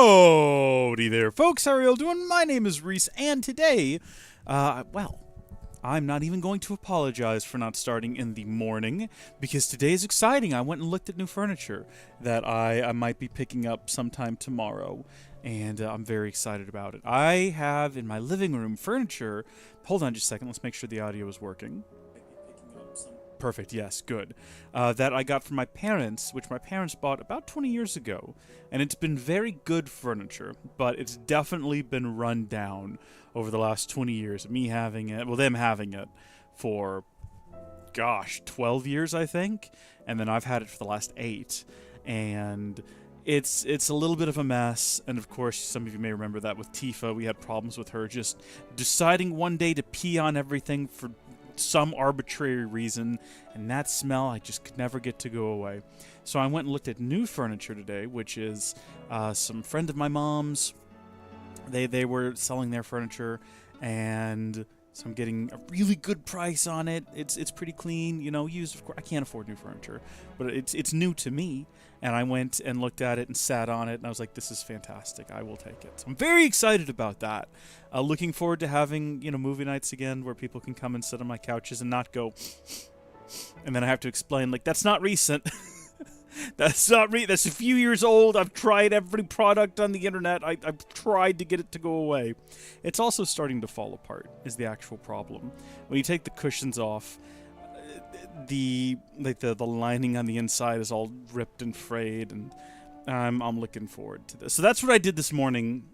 Howdy there, folks. How are you all doing? My name is Reese, and today, well, I'm not even going to apologize for not starting in the morning, because today is exciting. I went and looked at new furniture that I might be picking up sometime tomorrow, and I'm very excited about it. I have in my living room furniture. Hold on just a second. Let's make sure the audio is working. Perfect, yes, good. That I got from my parents, which my parents bought about 20 years ago. And it's been very good furniture, but it's definitely been run down over the last 20 years. Me having it, well, them having it for, gosh, 12 years, I think. And then I've had it for the last 8. And it's a little bit of a mess. And of course, some of you may remember that with Tifa, we had problems with her just deciding one day to pee on everything for some arbitrary reason, and that smell I just could never get to go away. So I went and looked at new furniture today, which is some friend of my mom's. They were selling their furniture, and so I'm getting a really good price on it. It's pretty clean, you know, used. Of course, I can't afford new furniture, but it's new to me. And I went and looked at it and sat on it, and I was like, this is fantastic. I will take it. So I'm very excited about that. Looking forward to having, movie nights again where people can come and sit on my couches and not go, and then I have to explain, like, that's not recent. That's a few years old. I've tried every product on the internet. I've tried to get it to go away. It's also starting to fall apart is the actual problem. When you take the cushions off, the lining on the inside is all ripped and frayed, and I'm looking forward to this. So that's what I did this morning.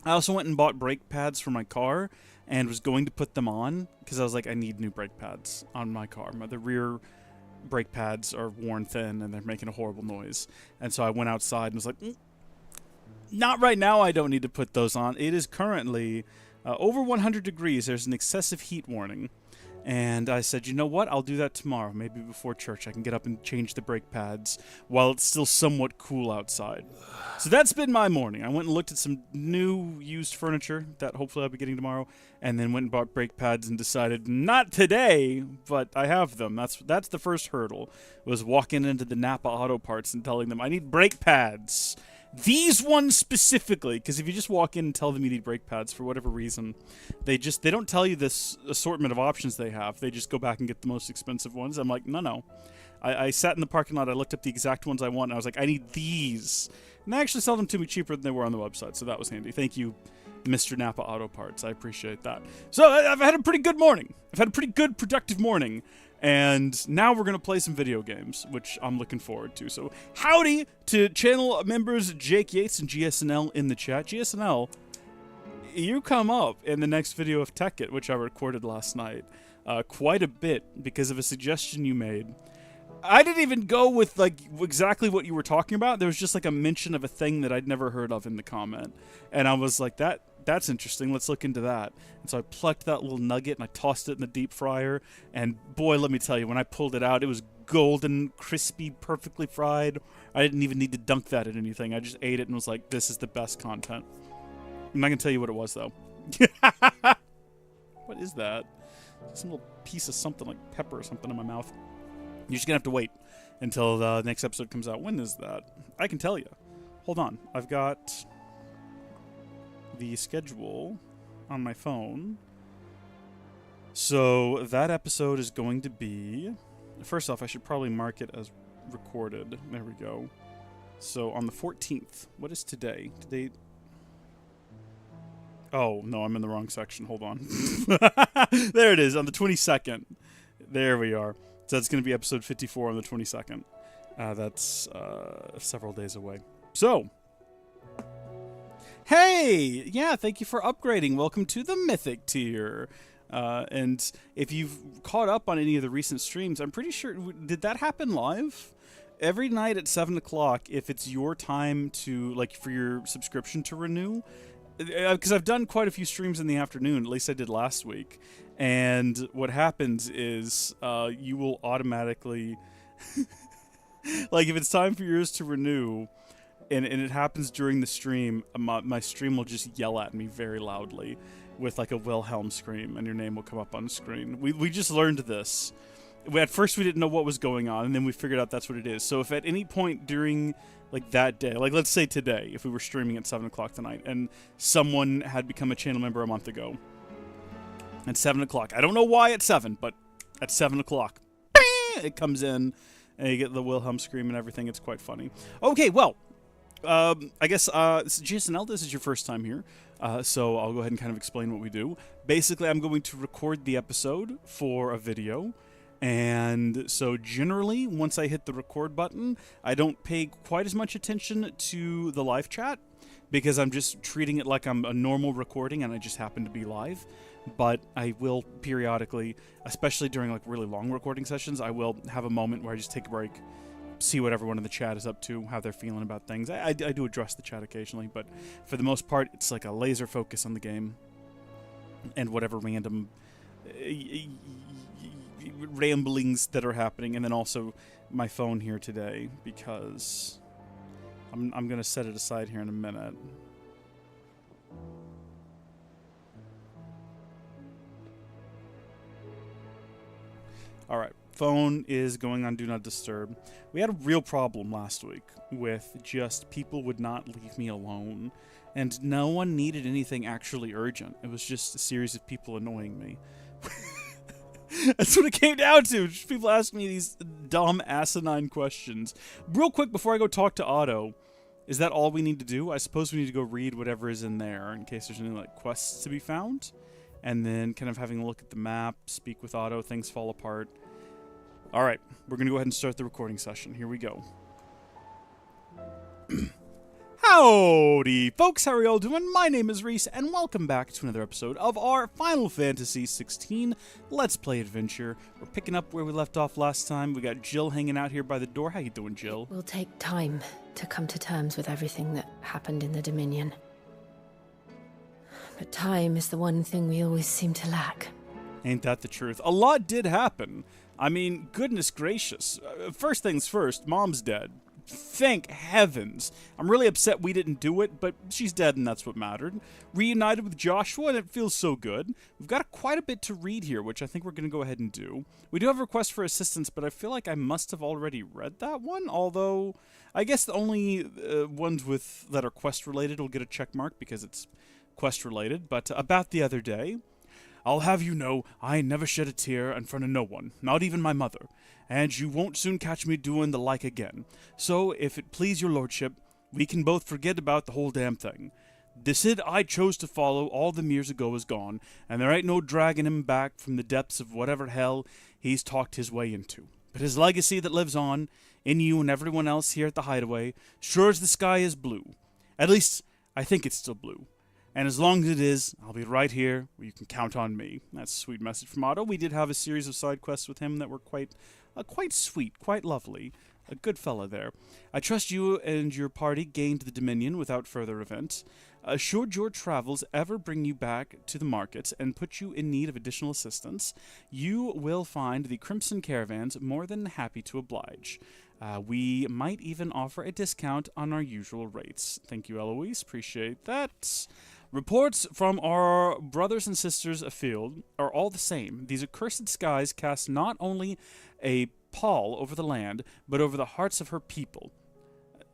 I also went and bought brake pads for my car and was going to put them on because I was like, I need new brake pads on my car. The rear brake pads are worn thin and they're making a horrible noise. And so I went outside and was like, not right now. I don't need to put those on. It is currently over 100 degrees. There's an excessive heat warning. And I said, you know what? I'll do that tomorrow. Maybe before church I can get up and change the brake pads while it's still somewhat cool outside. So that's been my morning. I went and looked at some new used furniture that hopefully I'll be getting tomorrow, and then went and bought brake pads and decided, not today, but I have them. That's the first hurdle, was walking into the Napa Auto Parts and telling them, I need brake pads. These ones specifically, because if you just walk in and tell them you need brake pads for whatever reason, they don't tell you this assortment of options they have. They just go back and get the most expensive ones. I'm like, no. I sat in the parking lot, I looked up the exact ones I want, and I was like, I need these. And they actually sell them to me cheaper than they were on the website, so that was handy. Thank you, Mr. Napa Auto Parts. I appreciate that. So I've had a pretty good morning. I've had a pretty good, productive morning. And now we're going to play some video games, which I'm looking forward to. So, howdy to channel members Jake Yates and GSNL in the chat. GSNL, you come up in the next video of Tech It, which I recorded last night, quite a bit because of a suggestion you made. I didn't even go with, like, exactly what you were talking about. There was just, like, a mention of a thing that I'd never heard of in the comment. And I was like, that's interesting. Let's look into that. And so I plucked that little nugget and I tossed it in the deep fryer. And boy, let me tell you, when I pulled it out, it was golden, crispy, perfectly fried. I didn't even need to dunk that in anything. I just ate it and was like, this is the best content. I'm not going to tell you what it was, though. What is that? Some little piece of something like pepper or something in my mouth. You're just going to have to wait until the next episode comes out. When is that? I can tell you. Hold on. I've got the schedule on my phone. So that episode is going to be... First off, I should probably mark it as recorded. There we go. So on the 14th. What is today? Today... Oh, no, I'm in the wrong section. Hold on. There it is, on the 22nd. There we are. So that's going to be episode 54 on the 22nd. That's several days away. So... Hey! Yeah, thank you for upgrading. Welcome to the Mythic tier. And if you've caught up on any of the recent streams, I'm pretty sure... Did that happen live? Every night at 7 o'clock, if it's your time to, like, for your subscription to renew... Because I've done quite a few streams in the afternoon, at least I did last week. And what happens is you will automatically... like, if it's time for yours to renew... And it happens during the stream, my stream will just yell at me very loudly with like a Wilhelm scream, and your name will come up on the screen. We just learned this At first we didn't know what was going on, and then we figured out that's what it is. So if at any point during like that day, like let's say today, if we were streaming at 7 o'clock tonight, and someone had become a channel member a month ago, at 7 o'clock, I don't know why at 7, but at 7 o'clock, it comes in, and you get the Wilhelm scream and everything. It's quite funny. Okay, well, I guess GSNL, this is your first time here, so I'll go ahead and kind of explain what we do. Basically, I'm going to record the episode for a video. And so generally, once I hit the record button, I don't pay quite as much attention to the live chat because I'm just treating it like I'm a normal recording and I just happen to be live. But I will periodically, especially during like really long recording sessions, I will have a moment where I just take a break, see what everyone in the chat is up to, how they're feeling about things. I do address the chat occasionally, but for the most part, it's like a laser focus on the game and whatever random ramblings that are happening, and then also my phone here today because I'm gonna set it aside here in a minute. All right, phone is going on Do Not Disturb. We had a real problem last week with just people would not leave me alone, and no one needed anything actually urgent. It was just a series of people annoying me. That's what it came down to. Just people asking me these dumb, asinine questions. Real quick, before I go talk to Otto, is that all we need to do? I suppose we need to go read whatever is in there in case there's any like quests to be found. And then kind of having a look at the map, speak with Otto, things fall apart. Alright, we're going to go ahead and start the recording session. Here we go. Howdy, folks. How are y'all doing? My name is Reese, and welcome back to another episode of our Final Fantasy XVI Let's Play adventure. We're picking up where we left off last time. We got Jill hanging out here by the door. How you doing, Jill? It will take time to come to terms with everything that happened in the Dominion. But time is the one thing we always seem to lack. Ain't that the truth? A lot did happen. I mean, goodness gracious. First things first, Mom's dead. Thank heavens. I'm really upset we didn't do it, but she's dead and that's what mattered. Reunited with Joshua, and it feels so good. We've got quite a bit to read here, which I think we're going to go ahead and do. We do have a request for assistance, but I feel like I must have already read that one, although I guess the only ones that are quest-related will get a check mark because it's quest-related. But about the other day, I'll have you know, I never shed a tear in front of no one, not even my mother, and you won't soon catch me doing the like again. So, if it please your lordship, we can both forget about the whole damn thing. The Cid I chose to follow all them years ago is gone, and there ain't no dragging him back from the depths of whatever hell he's talked his way into. But his legacy that lives on, in you and everyone else here at the Hideaway, sure as the sky is blue. At least, I think it's still blue. And as long as it is, I'll be right here where you can count on me. That's a sweet message from Otto. We did have a series of side quests with him that were quite sweet, quite lovely. A good fella there. I trust you and your party gained the Dominion without further event. Should your travels ever bring you back to the markets and put you in need of additional assistance, you will find the Crimson Caravans more than happy to oblige. We might even offer a discount on our usual rates. Thank you, Eloise. Appreciate that. Reports from our brothers and sisters afield are all the same. These accursed skies cast not only a pall over the land, but over the hearts of her people.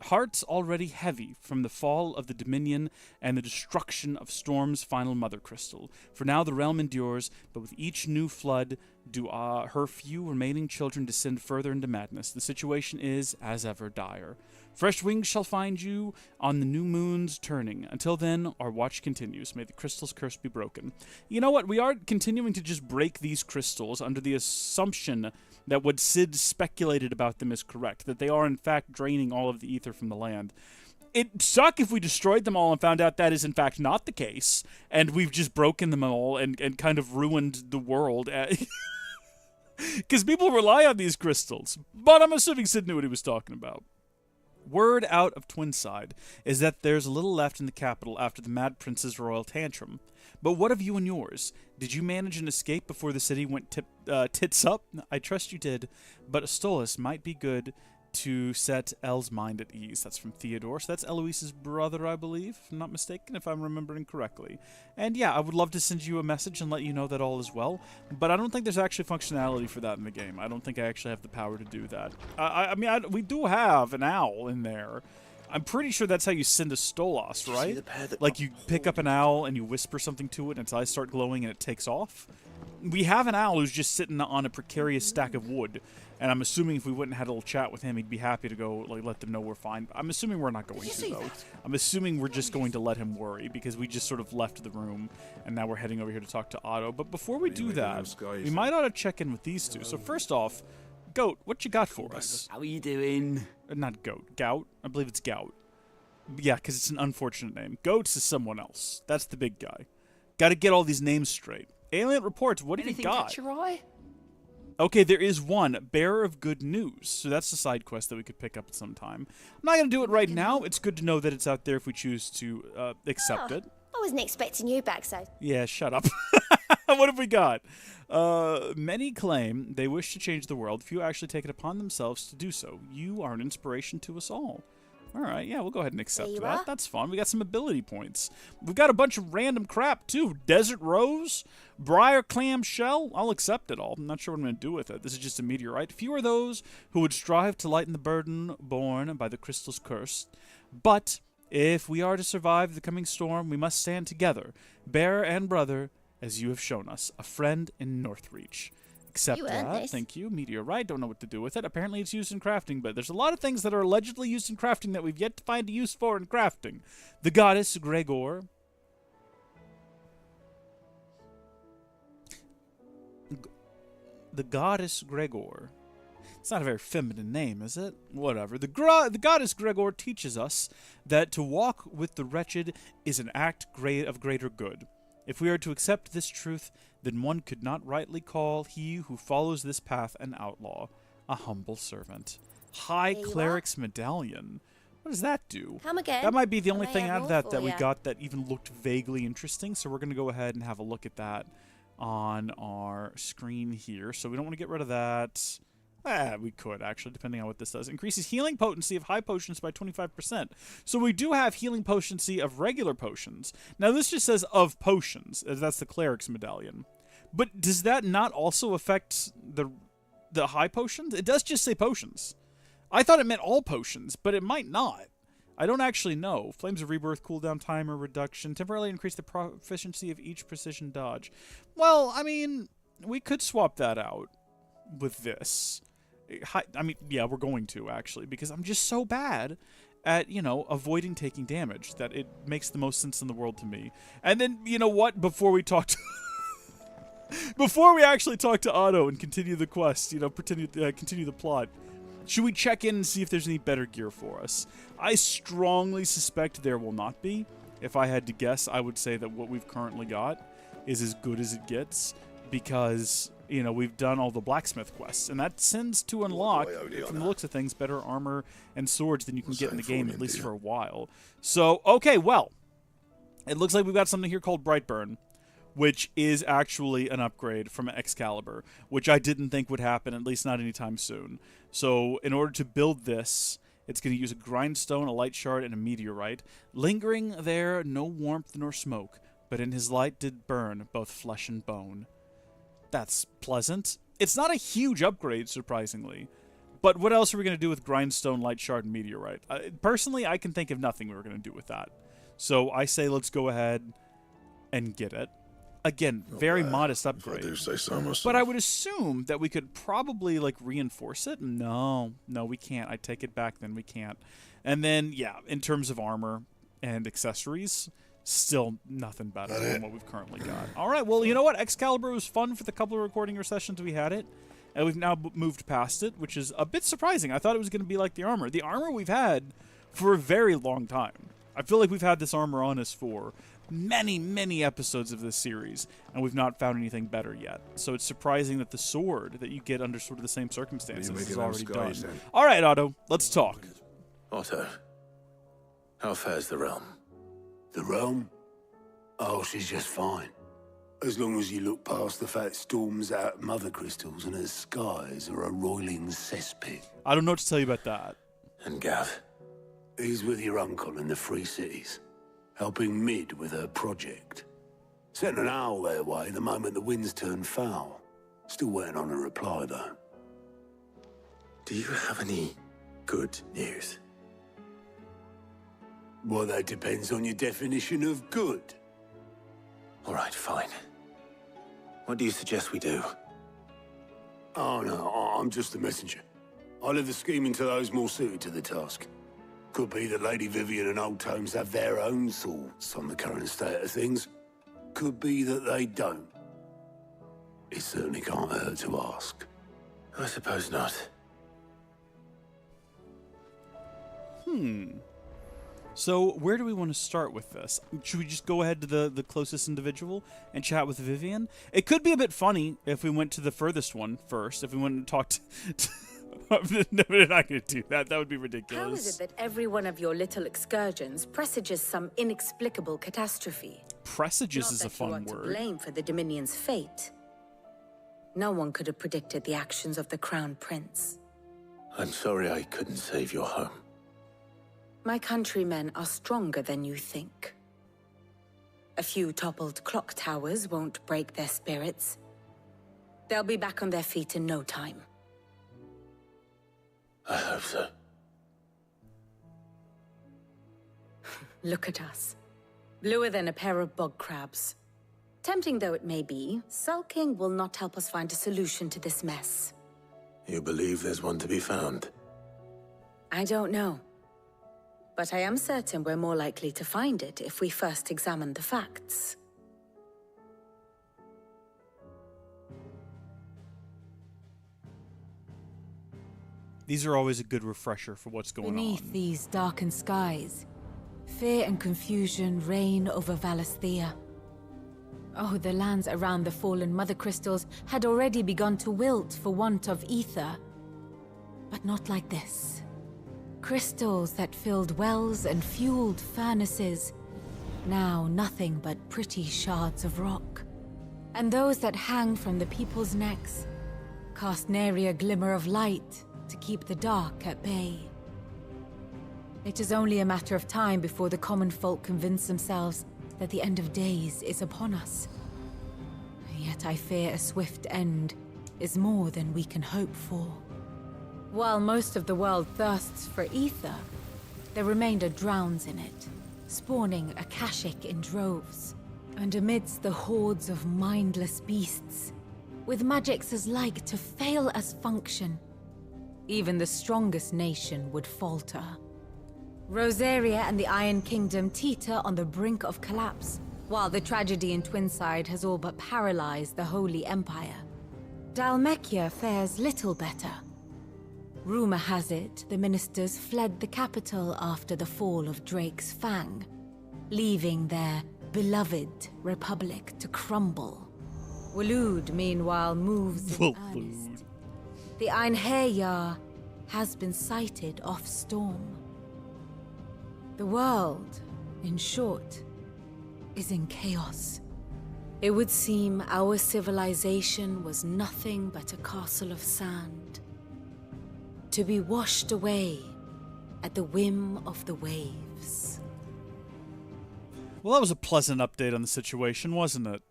Hearts already heavy from the fall of the Dominion and the destruction of Storm's final mother crystal. For now the realm endures, but with each new flood do her few remaining children descend further into madness. The situation is, as ever, dire. Fresh wings shall find you on the new moon's turning. Until then, our watch continues. May the crystal's curse be broken. You know what? We are continuing to just break these crystals under the assumption that what Cid speculated about them is correct, that they are in fact draining all of the ether from the land. It'd suck if we destroyed them all and found out that is in fact not the case, and we've just broken them all and kind of ruined the world. Because people rely on these crystals. But I'm assuming Cid knew what he was talking about. Word out of Twinside is that there's a little left in the capital after the Mad Prince's royal tantrum. But what of you and yours? Did you manage an escape before the city went tits up? I trust you did, but Astolas might be good to set Elle's mind at ease. That's from Theodore. So that's Eloise's brother, I believe, if I'm not mistaken, if I'm remembering correctly. And yeah, I would love to send you a message and let you know that all is well, but I don't think there's actually functionality for that in the game. I don't think I actually have the power to do that. I mean, we do have an owl in there. I'm pretty sure that's how you send a Stolas, right? Like, you pick up an owl and you whisper something to it and its eyes start glowing and it takes off. We have an owl who's just sitting on a precarious stack of wood, and I'm assuming if we went and had a little chat with him, he'd be happy to go, like, let them know we're fine. I'm assuming we're not going to, though. I'm assuming we're just going to let him worry, because we just sort of left the room, and now we're heading over here to talk to Otto. But before we do that, we might ought to check in with these two. So first off, Goat, what you got for us? How are you doing? Not Goat. Gout? I believe it's Gout. Yeah, because it's an unfortunate name. Goats is someone else. That's the big guy. Got to get all these names straight. Alien reports, what have you got? Catch your eye? Okay, there is one, Bearer of Good News. So that's a side quest that we could pick up at some time. I'm not going to do it right now. It's good to know that it's out there if we choose to accept it. I wasn't expecting you back, so... Yeah, shut up. What have we got? Many claim they wish to change the world. Few actually take it upon themselves to do so. You are an inspiration to us all. All right, yeah, we'll go ahead and accept that. That's fun. We got some ability points. We've got a bunch of random crap, too. Desert Rose, Briar Clam Shell. I'll accept it all. I'm not sure what I'm going to do with it. This is just a meteorite. Few are those who would strive to lighten the burden borne by the crystal's curse. But if we are to survive the coming storm, we must stand together, bearer and brother, as you have shown us, a friend in Northreach. Accept that. Thank you. Meteorite. Don't know what to do with it. Apparently it's used in crafting, but there's a lot of things that are allegedly used in crafting that we've yet to find a use for in crafting. The goddess Gregor. The goddess Gregor. It's not a very feminine name, is it? Whatever. The goddess Gregor teaches us that to walk with the wretched is an act of greater good. If we are to accept this truth, then one could not rightly call he who follows this path an outlaw, a humble servant. High Cleric's Medallion. What does that do? Come again. That might be the only thing out of that we got that even looked vaguely interesting, so we're going to go ahead and have a look at that on our screen here. So we don't want to get rid of that. We could, actually, depending on what this does. Increases healing potency of high potions by 25%. So we do have healing potency of regular potions. Now, this just says of potions, as that's the Cleric's Medallion. But does that not also affect the high potions? It does just say potions. I thought it meant all potions, but it might not. I don't actually know. Flames of Rebirth, cooldown timer reduction, temporarily increase the proficiency of each precision dodge. Well, I mean, we could swap that out with this. I mean, yeah, we're going to, actually, because I'm just so bad at, avoiding taking damage that it makes the most sense in the world to me. And then, you know what? Before we talk to... Before we actually talk to Otto and continue the quest, continue the plot, should we check in and see if there's any better gear for us? I strongly suspect there will not be. If I had to guess, I would say that what we've currently got is as good as it gets, because... we've done all the blacksmith quests, and that tends to unlock, from the looks of things, better armor and swords than you can get in the game, at least for a while. So, okay, well, it looks like we've got something here called Brightburn, which is actually an upgrade from Excalibur, which I didn't think would happen, at least not anytime soon. So, in order to build this, it's going to use a grindstone, a light shard, and a meteorite. Lingering there, no warmth nor smoke, but in his light did burn both flesh and bone. That's pleasant. It's not a huge upgrade, surprisingly. But what else are we going to do with Grindstone, Light Shard, and Meteorite? Personally, I can think of nothing we were going to do with that. So I say let's go ahead and get it. Again, very modest upgrade. But I would assume that we could probably, reinforce it. No, we can't. I take it back then. We can't. And then, yeah, in terms of armor and accessories... still nothing better than what we've currently got. All right, well, you know what? Excalibur was fun for the couple of recording sessions we had it, and we've now moved past it, which is a bit surprising. I thought it was going to be like the armor. The armor we've had for a very long time. I feel like we've had this armor on us for many, many episodes of this series, and we've not found anything better yet. So it's surprising that the sword that you get under sort of the same circumstances is already done. All right, Otto, let's talk. Otto, how fares the realm? The realm? Oh, she's just fine. As long as you look past the fact storms out mother crystals and her skies are a roiling cesspit. I don't know what to tell you about that. And Gav? He's with your uncle in the Free Cities, helping Mid with her project. Sent an owl their way the moment the winds turned foul. Still waiting on a reply, though. Do you have any good news? Well, that depends on your definition of good. All right, fine. What do you suggest we do? Oh, no, I'm just the messenger. I'll leave the scheming to those more suited to the task. Could be that Lady Vivian and Old Tomes have their own thoughts on the current state of things. Could be that they don't. It certainly can't hurt to ask. I suppose not. So, where do we want to start with this? Should we just go ahead to the closest individual and chat with Vivian? It could be a bit funny if we went to the furthest one first, if we went and talked to... No, we're not going to do that. That would be ridiculous. How is it that every one of your little excursions presages some inexplicable catastrophe? Presages Not is a that you fun are to word. blame for the Dominion's fate. No one could have predicted the actions of the Crown Prince. I'm sorry I couldn't save your home. My countrymen are stronger than you think. A few toppled clock towers won't break their spirits. They'll be back on their feet in no time. I hope so. Look at us. Bluer than a pair of bog crabs. Tempting though it may be, sulking will not help us find a solution to this mess. You believe there's one to be found? I don't know. But I am certain we're more likely to find it if we first examine the facts. These are always a good refresher for what's going Beneath on. these darkened skies, fear and confusion reign over Valisthea. Oh, the lands around the fallen mother crystals had already begun to wilt for want of ether. But not like this. Crystals that filled wells and fueled furnaces, now nothing but pretty shards of rock. And those that hang from the people's necks cast nary a glimmer of light to keep the dark at bay. It is only a matter of time before the common folk convince themselves that the end of days is upon us. Yet I fear a swift end is more than we can hope for. While most of the world thirsts for ether, the remainder drowns in it, spawning Akashic in droves. And amidst the hordes of mindless beasts, with magics as like to fail as function, even the strongest nation would falter. Rosaria and the Iron Kingdom teeter on the brink of collapse, while the tragedy in Twinside has all but paralyzed the Holy Empire. Dalmekia fares little better. Rumor has it the ministers fled the capital after the fall of Drake's Fang, leaving their beloved republic to crumble. Waloed, meanwhile, moves in earnest. The Einherjar has been sighted off-storm. The world, in short, is in chaos. It would seem our civilization was nothing but a castle of sand, to be washed away at the whim of the waves. Well, that was a pleasant update on the situation, wasn't it?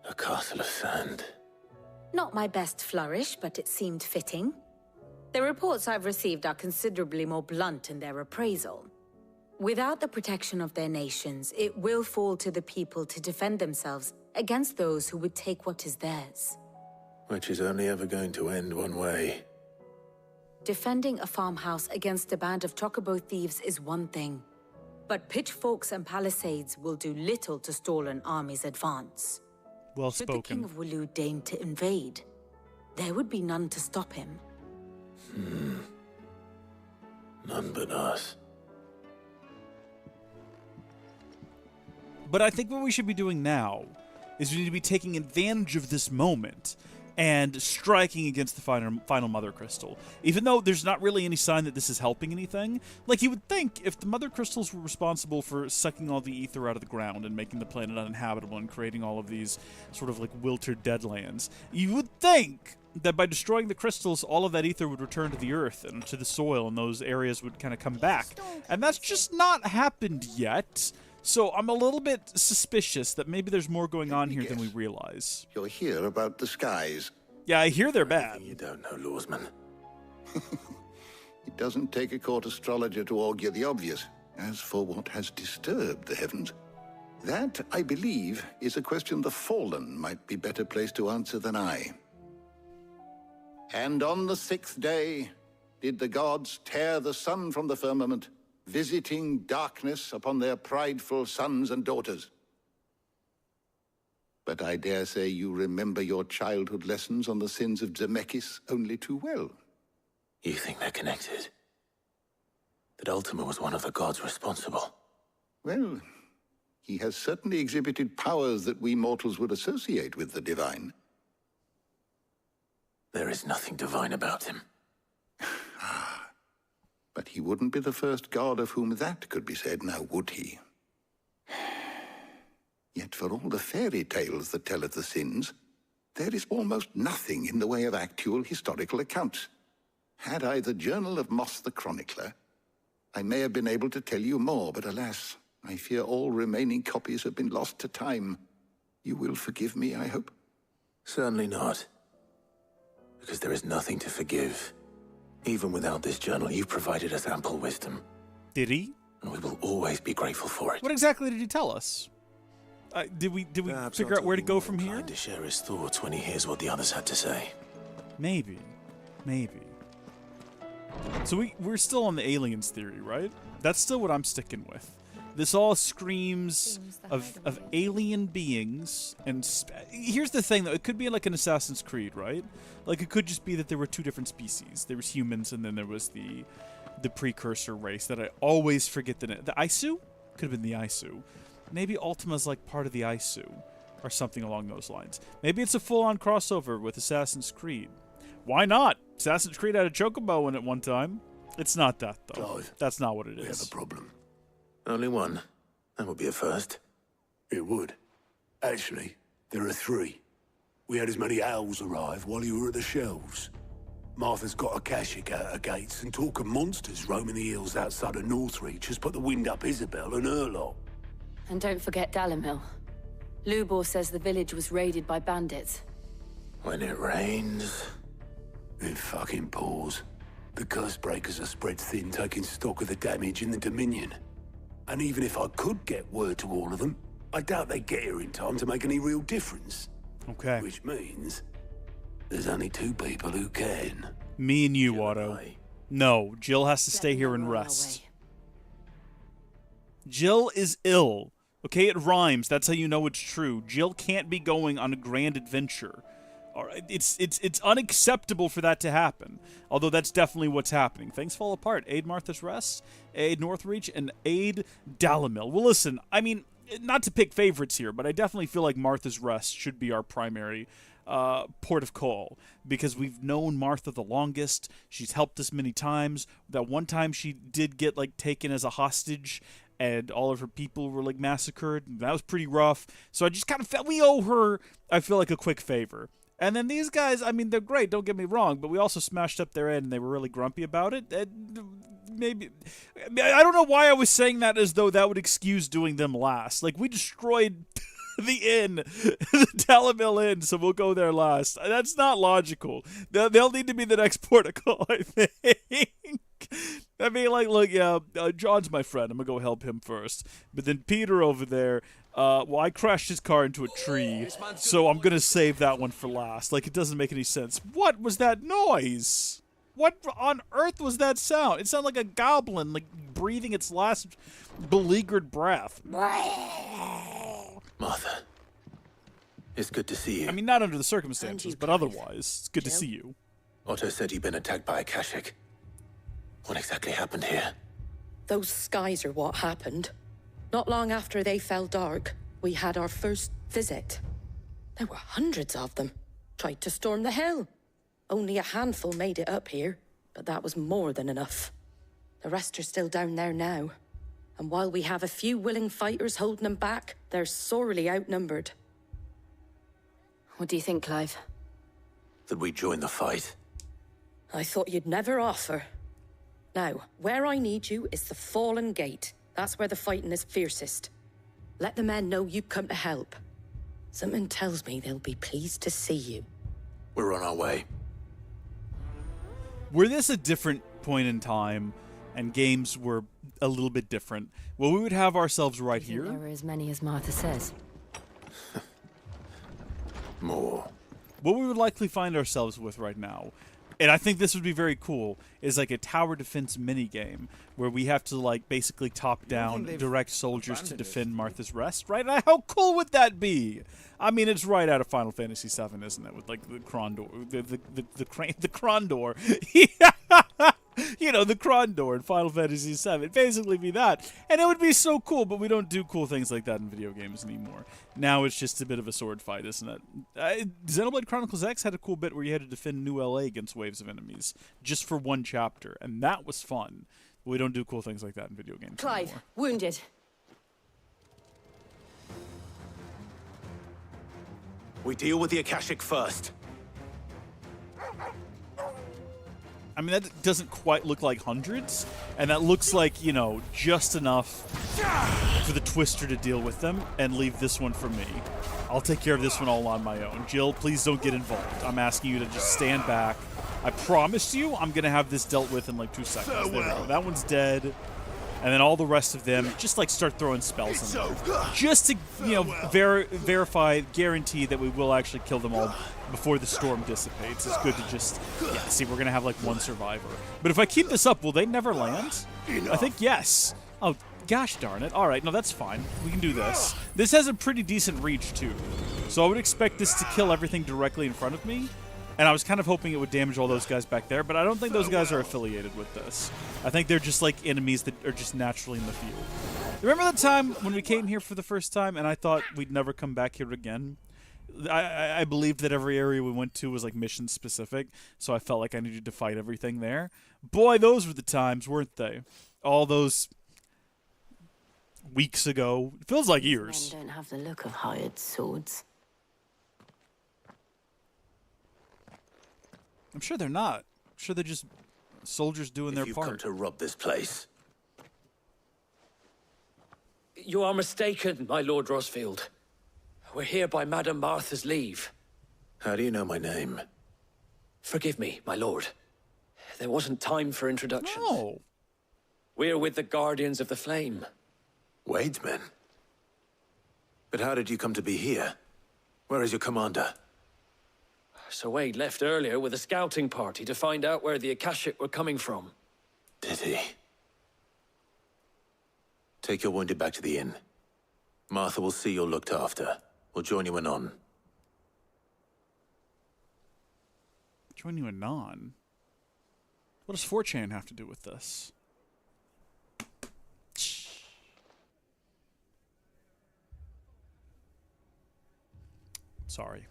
A castle of sand. Not my best flourish, but it seemed fitting. The reports I've received are considerably more blunt in their appraisal. Without the protection of their nations, it will fall to the people to defend themselves against those who would take what is theirs. Which is only ever going to end one way. Defending a farmhouse against a band of chocobo thieves is one thing, but pitchforks and palisades will do little to stall an army's advance. Well Should the spoken. King of Waloed deign to invade, there would be none to stop him. None but us. But I think what we should be doing now is we need to be taking advantage of this moment and striking against the final Mother Crystal. Even though there's not really any sign that this is helping anything, like you would think if the Mother Crystals were responsible for sucking all the ether out of the ground and making the planet uninhabitable and creating all of these sort of like wilted deadlands, you would think that by destroying the crystals, all of that ether would return to the earth and to the soil, and those areas would kind of come back. And that's just not happened yet. So I'm a little bit suspicious that maybe there's more going on here than we realize. You're here about the skies. Yeah, I hear they're bad. You don't know, Lawsman. It doesn't take a court astrologer to augur the obvious. As for what has disturbed the heavens, that, I believe, is a question the Fallen might be better placed to answer than I. And on the 6th day did the gods tear the sun from the firmament, visiting darkness upon their prideful sons and daughters. But I dare say you remember your childhood lessons on the sins of Zemeckis only too well. You think they're connected? That Ultima was one of the gods responsible? Well, he has certainly exhibited powers that we mortals would associate with the divine. There is nothing divine about him. But he wouldn't be the first god of whom that could be said, now would he? Yet for all the fairy tales that tell of the sins, there is almost nothing in the way of actual historical accounts. Had I the Journal of Moss the Chronicler, I may have been able to tell you more, but alas, I fear all remaining copies have been lost to time. You will forgive me, I hope? Certainly not. Because there is nothing to forgive. Even without this journal, you provided us ample wisdom. Did he? And we will always be grateful for it. What exactly did he tell us? Did we figure out where to go from here? To share his thoughts when he hears what the others had to say. Maybe. So we're still on the aliens theory, right? That's still what I'm sticking with. This all screams of alien beings, and here's the thing, though. It could be like an Assassin's Creed, right? Like, it could just be that there were two different species. There was humans, and then there was the precursor race that I always forget the name. The Isu? Could have been the Isu. Maybe Ultima's like part of the Isu, or something along those lines. Maybe it's a full-on crossover with Assassin's Creed. Why not? Assassin's Creed had a chocobo in it one time. It's not that, though. Clive, that's not what it is. We have a problem. Only one. That would be a first. It would. Actually, there are 3. We had as many owls arrive while you were at the shelves. Martha's got a Akashic out of gates, and talk of monsters roaming the hills outside of Northreach has put the wind up Isabel and her lot. And don't forget Dalimil. Lubor says the village was raided by bandits. When it rains... It fucking pours. The curse breakers are spread thin, taking stock of the damage in the Dominion. And even if I could get word to all of them, I doubt they'd get here in time to make any real difference. Okay. Which means there's only 2 people who can. Me and you, Otto. No, Jill has to stay here and rest. Jill is ill. Okay, it rhymes. That's how you know it's true. Jill can't be going on a grand adventure. All right, it's unacceptable for that to happen. Although that's definitely what's happening. Things fall apart. Aid Martha's Rest, aid Northreach, and aid Dalimil. Well, listen, I mean, not to pick favorites here, but I definitely feel like Martha's Rest should be our primary port of call, because we've known Martha the longest. She's helped us many times. That one time she did get like taken as a hostage, and all of her people were like massacred. That was pretty rough. So I just kind of felt we owe her, I feel like, a quick favor. And then these guys, I mean, they're great, don't get me wrong, but we also smashed up their end, and they were really grumpy about it. Maybe, I don't know why I was saying that as though that would excuse doing them last. Like, we destroyed the inn, the Dalimil Inn, so we'll go there last. That's not logical. They'll need to be the next port of call, I think. I mean, like, look, yeah, John's my friend. I'm going to go help him first. But then Peter over there, well, I crashed his car into a tree, so I'm going to save that one for last. Like, it doesn't make any sense. What was that noise? What on earth was that sound? It sounded like a goblin, like, breathing its last beleaguered breath. Martha, it's good to see you. I mean, not under the circumstances, but otherwise, it's good to see you. Otto said you'd been attacked by Akashic. What exactly happened here? Those skies are what happened. Not long after they fell dark, we had our first visit. There were hundreds of them. Tried to storm the hill. Only a handful made it up here, but that was more than enough. The rest are still down there now. And while we have a few willing fighters holding them back, they're sorely outnumbered. What do you think, Clive? That we join the fight. I thought you'd never offer. Now, where I need you is the Fallen Gate. That's where the fighting is fiercest. Let the men know you've come to help. Something tells me they'll be pleased to see you. We're on our way. Were this a different point in time and games were a little bit different, well, we would have ourselves right here. There are as many as Martha says. More. What we would likely find ourselves with right now, and I think this would be very cool, is like a tower defense mini-game where we have to like basically top down direct soldiers to defend Martha's Rest, right? How cool would that be? I mean, it's right out of Final Fantasy VII, isn't it? With like the Krondor, the Krondor. You know, the Krondor in Final Fantasy VII. It'd basically be that. And it would be so cool, but we don't do cool things like that in video games anymore. Now it's just a bit of a sword fight, isn't it? Xenoblade Chronicles X had a cool bit where you had to defend New LA against waves of enemies, just for one chapter, and that was fun. But we don't do cool things like that in video games Clive, anymore. wounded. We deal with the Akashic first. I mean, that doesn't quite look like hundreds, and that looks like, you know, just enough for the Twister to deal with them and leave this one for me. I'll take care of this one all on my own. Jill, please don't get involved. I'm asking you to just stand back. I promise you I'm going to have this dealt with in like 2 seconds. There we go. That one's dead. And then all the rest of them, just like start throwing spells in there. Just to, you know, verify, guarantee that we will actually kill them all before the storm dissipates. It's good to just, yeah, see, we're going to have like one survivor. But if I keep this up, will they never land? I think yes. Oh, gosh darn it. All right, no, that's fine. We can do this. This has a pretty decent reach, too. So I would expect this to kill everything directly in front of me. And I was kind of hoping it would damage all those guys back there, but I don't think those guys are affiliated with this. I think they're just like enemies that are just naturally in the field. Remember the time when we came here for the first time and I thought we'd never come back here again? I believed that every area we went to was like mission specific, so I felt like I needed to fight everything there. Boy, those were the times, weren't they? All those weeks ago. It feels like years. Men don't have the look of hired swords. I'm sure they're not. I'm sure they're just soldiers doing their You've part. come to rob this place. You are mistaken, my Lord Rosfield. We're here by Madame Martha's leave. How do you know my name? Forgive me, my lord. There wasn't time for introductions. No. We're with the Guardians of the Flame. Wade's men? But how did you come to be here? Where is your commander? Sir Wade left earlier with a scouting party to find out where the Akashic were coming from. Did he? Take your wounded back to the inn. Martha will see you're looked after. We'll join you anon. Join you anon? What does 4chan have to do with this? Sorry.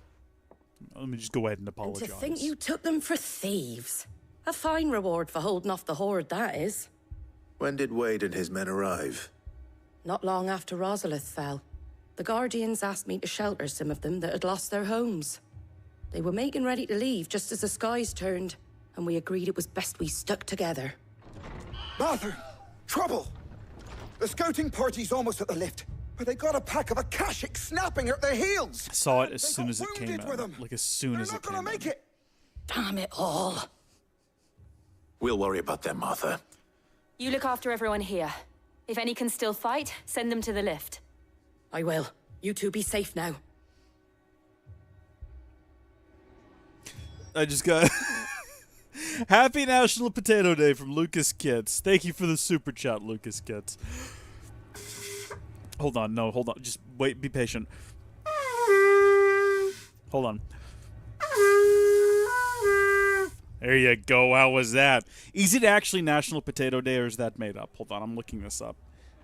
Let me just go ahead and And apologize. to think you took them for thieves. A fine reward for holding off the horde, that is. When did Wade and his men arrive? Not long after Rosalith fell. The Guardians asked me to shelter some of them that had lost their homes. They were making ready to leave just as the skies turned, and we agreed it was best we stuck together. Martha! Trouble! The scouting party's almost at the lift, but they got a pack of Akashic snapping at their heels! I saw it as They soon got as it came wounded with out. them. Like as soon They're as not it came gonna make out. it! Damn it all. We'll worry about them, Martha. You look after everyone here. If any can still fight, send them to the lift. I will. You two be safe now. I just got Happy National Potato Day from Lucas Kits. Thank you for the super chat, Lucas Kits. Hold on, no, hold on. Just wait, be patient. Hold on. There you go. How was that? Is it actually National Potato Day or is that made up? Hold on, I'm looking this up.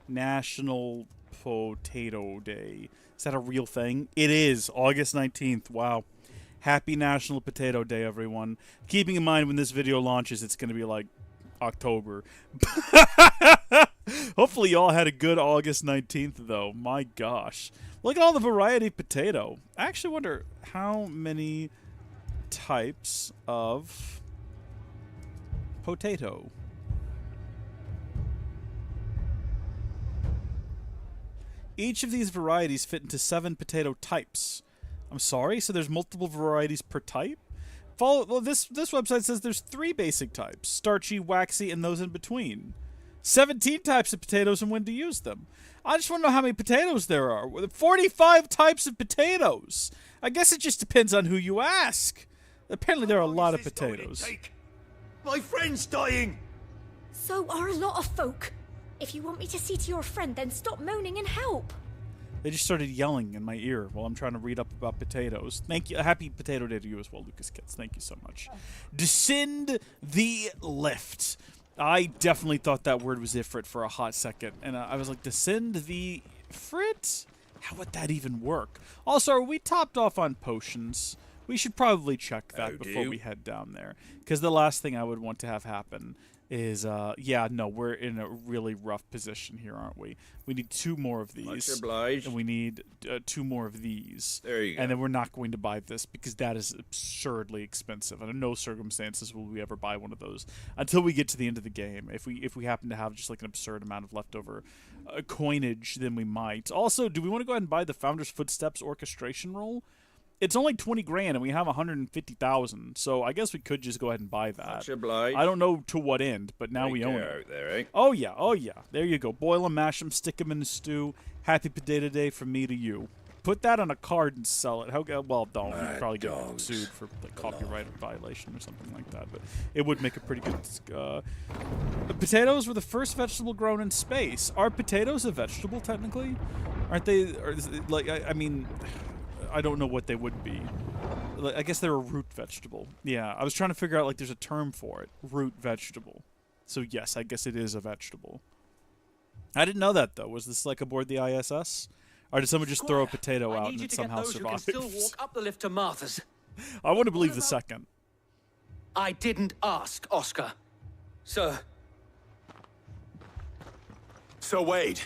National Potato Day. Is that a real thing? It is. August 19th. Wow. Happy National Potato Day, everyone. Keeping in mind when this video launches, it's going to be like October. Hopefully y'all had a good August 19th, though. My gosh. Look at all the variety of potato. I actually wonder how many types of potato. Each of these varieties fit into 7 potato types. I'm sorry, so there's multiple varieties per type? Well, this website says there's 3 basic types: starchy, waxy, and those in between. 17 types of potatoes and when to use them. I just want to know how many potatoes there are. 45 types of potatoes. I guess it just depends on who you ask. Apparently there are a lot of potatoes. My friend's dying! So are a lot of folk. If you want me to see to your friend, then stop moaning and help. They just started yelling in my ear while I'm trying to read up about potatoes. Thank you. Happy Potato Day to you as well, Lucas Kitts. Thank you so much. Descend the lift. I definitely thought that word was Ifrit for a hot second. And I was like, descend the Ifrit? How would that even work? Also, are we topped off on potions? We should probably check that before we head down there. Because the last thing I would want to have happen is, yeah, no, we're in a really rough position here, aren't we? We need 2 more of these. Much obliged. And we need 2 more of these. There you go. And then we're not going to buy this because that is absurdly expensive. Under no circumstances will we ever buy one of those until we get to the end of the game. If we happen to have just like an absurd amount of leftover coinage, then we might. Also, do we want to go ahead and buy the Founder's Footsteps orchestration roll? It's only 20 grand, and we have 150,000. So I guess we could just go ahead and buy that. Much obliged. I don't know to what end, but now we own it. Out there, eh? Oh yeah, oh yeah. There you go. Boil them, mash them, stick them in the stew. Happy Potato Day from me to you. Put that on a card and sell it. How? Well, don't. You'd probably get sued for like copyright violation or something like that. But it would make a pretty good. The potatoes were the first vegetable grown in space. Are potatoes a vegetable technically? Aren't they? Or is it, like I mean. I don't know what they would be. I guess they're a root vegetable. Yeah, I was trying to figure out, like, there's a term for it. Root vegetable. So, yes, I guess it is a vegetable. I didn't know that, though. Was this, like, aboard the ISS? Or did someone just throw a potato out and it somehow survives? Who can still walk up the lift to Martha's. I want to believe the second. I didn't ask, Oscar. Sir. So, Wade.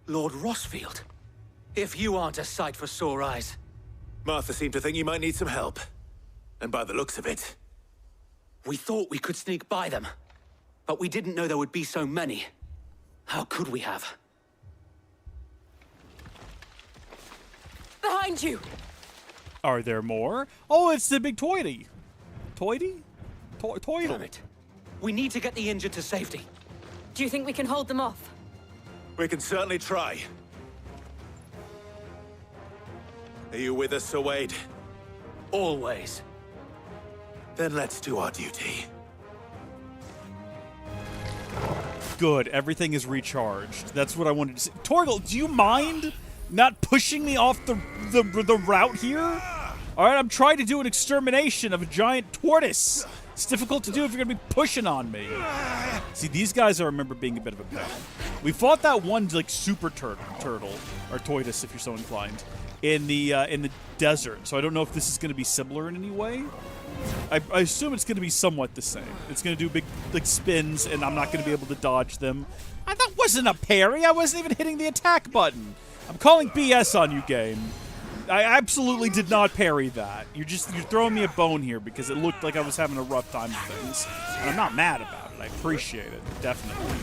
Lord Rossfield. If you aren't a sight for sore eyes. Martha seemed to think you might need some help. And by the looks of it... We thought we could sneak by them. But we didn't know there would be so many. How could we have? Behind you! Are there more? Oh, it's the big Toity. Toity? Toidle. Damn it. We need to get the injured to safety. Do you think we can hold them off? We can certainly try. Are you with us, Sir Wade? Always. Then let's do our duty. Good. Everything is recharged. That's what I wanted to see. Torgal, do you mind not pushing me off the route here? All right, I'm trying to do an extermination of a giant tortoise. It's difficult to do if you're going to be pushing on me. See, these guys I remember being a bit of a pain. We fought that one, like, super turtle, or tortoise, if you're so inclined, in the desert. So I don't know if this is going to be similar in any way. I assume it's going to be somewhat the same. It's going to do big, like, spins, and I'm not going to be able to dodge them. That wasn't a parry. I wasn't even hitting the attack button. I'm calling BS on you, game. I absolutely did not parry that. You're throwing me a bone here because it looked like I was having a rough time with things. And I'm not mad about it. I appreciate it. Definitely.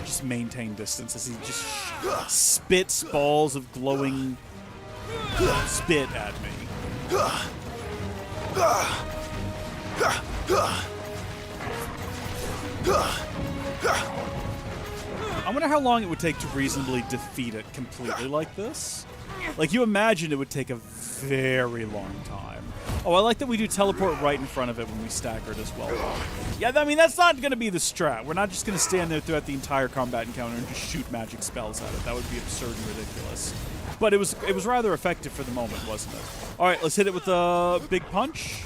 Just maintain distance as he just spits balls of glowing spit at me. I wonder how long it would take to reasonably defeat it completely like this. Like, you imagine it would take a very long time. Oh, I like that we do teleport right in front of it when we stagger it as well. Yeah, I mean, that's not going to be the strat. We're not just going to stand there throughout the entire combat encounter and just shoot magic spells at it. That would be absurd and ridiculous. But it was rather effective for the moment, wasn't it? All right, let's hit it with a big punch.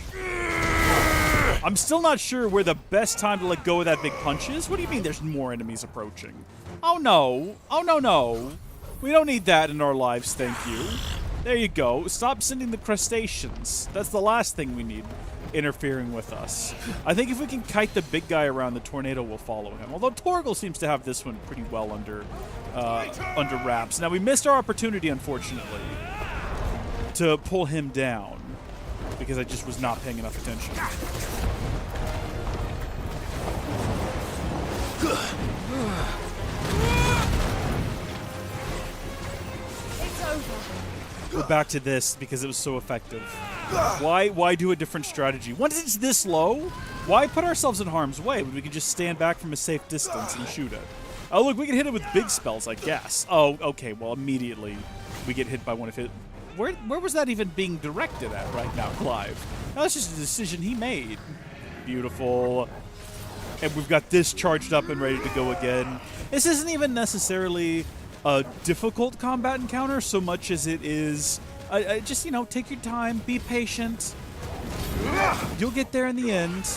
I'm still not sure where the best time to let go of that big punch is. What do you mean there's more enemies approaching? Oh no. Oh no, no. We don't need that in our lives, thank you. There you go. Stop sending the crustaceans. That's the last thing we need interfering with us. I think if we can kite the big guy around, the tornado will follow him. Although Torgal seems to have this one pretty well under wraps. Now, we missed our opportunity, unfortunately, to pull him down because I just was not paying enough attention. It's over. We're back to this because it was so effective. Why do a different strategy? Once it's this low, why put ourselves in harm's way when we can just stand back from a safe distance and shoot it? Oh, look, we can hit it with big spells, I guess. Oh, okay, well, immediately we get hit by one of his... Where was that even being directed at right now, Clive? That's just a decision he made. Beautiful. And we've got this charged up and ready to go again. This isn't even necessarily a difficult combat encounter so much as it is just, you know, take your time, be patient. You'll get there in the end.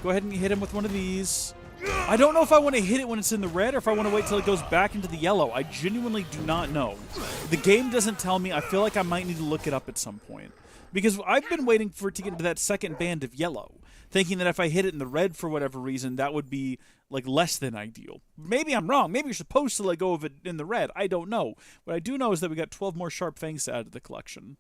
Go ahead and hit him with one of these. I don't know if I want to hit it when it's in the red or if I want to wait till it goes back into the yellow. I genuinely do not know. The game doesn't tell me. I feel like I might need to look it up at some point. Because I've been waiting for it to get into that second band of yellow, thinking that if I hit it in the red for whatever reason, that would be like less than ideal. Maybe I'm wrong. Maybe you're supposed to let go of it in the red. I don't know. What I do know is that we got 12 more sharp fangs to add to the collection.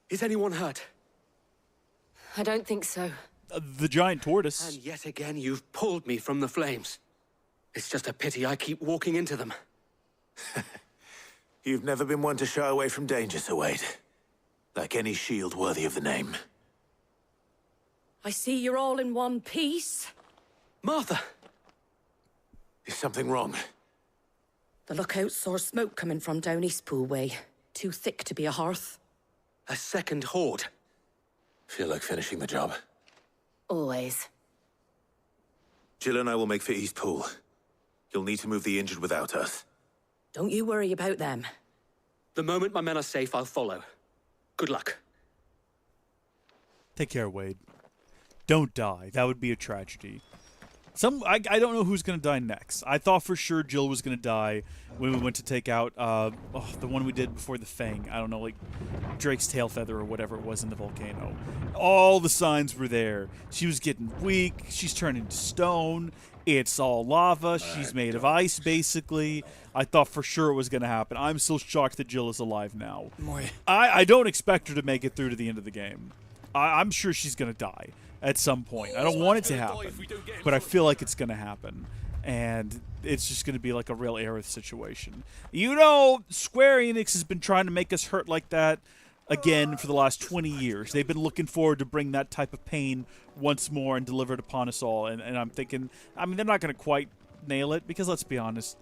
Is anyone hurt? I don't think so. The giant tortoise. And yet again, you've pulled me from the flames. It's just a pity I keep walking into them. You've never been one to shy away from danger, Sir Wade. Like any shield worthy of the name. I see you're all in one piece. Martha! Is something wrong? The lookout saw smoke coming from down Eastpool way. Too thick to be a hearth. A second horde. Feel like finishing the job? Always. Jill and I will make for Eastpool. You'll need to move the injured without us. Don't you worry about them. The moment my men are safe, I'll follow. Good luck. Take care, Wade. Don't die. That would be a tragedy. I don't know who's going to die next. I thought for sure Jill was going to die when we went to take out the one we did before the Fang. I don't know, like Drake's tail feather or whatever it was in the volcano. All the signs were there. She was getting weak. She's turning to stone. It's all lava. She's made of ice, basically. I thought for sure it was going to happen. I'm still shocked that Jill is alive now. I don't expect her to make it through to the end of the game. I'm sure she's going to die at some point. I don't want it to happen, but I feel like it's going to happen. And it's just going to be like a real Aerith situation. You know, Square Enix has been trying to make us hurt like that again for the last 20 years. They've been looking forward to bring that type of pain once more and deliver it upon us all. And I'm thinking, I mean, they're not going to quite nail it because, let's be honest,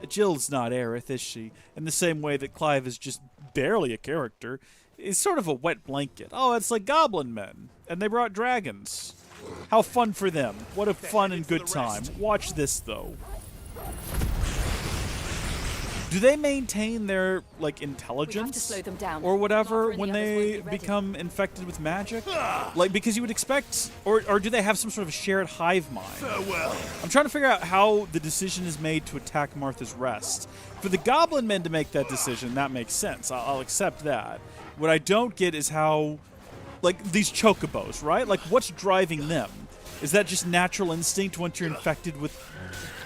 Jill's not Aerith, is she? In the same way that Clive is just barely a character. It's sort of a wet blanket. Oh, it's like goblin men. And they brought dragons. How fun for them. What a fun and good time. Watch this, though. Do they maintain their, like, intelligence? We have to slow them down. Or whatever Martha and when the others they won't be ready. become infected with magic? Like, because you would expect... Or do they have some sort of shared hive mind? Farewell. I'm trying to figure out how the decision is made to attack Martha's Rest. For the goblin men to make that decision, that makes sense. I'll accept that. What I don't get is how... Like, these chocobos, right? Like, what's driving them? Is that just natural instinct once you're infected with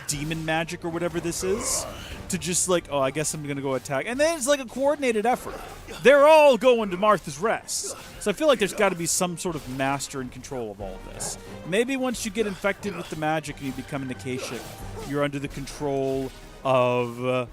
demon magic or whatever this is? To just like, oh, I guess I'm going to go attack. And then it's like a coordinated effort. They're all going to Martha's Rest. So I feel like there's got to be some sort of master in control of all of this. Maybe once you get infected with the magic and you become an Akashic, you're under the control of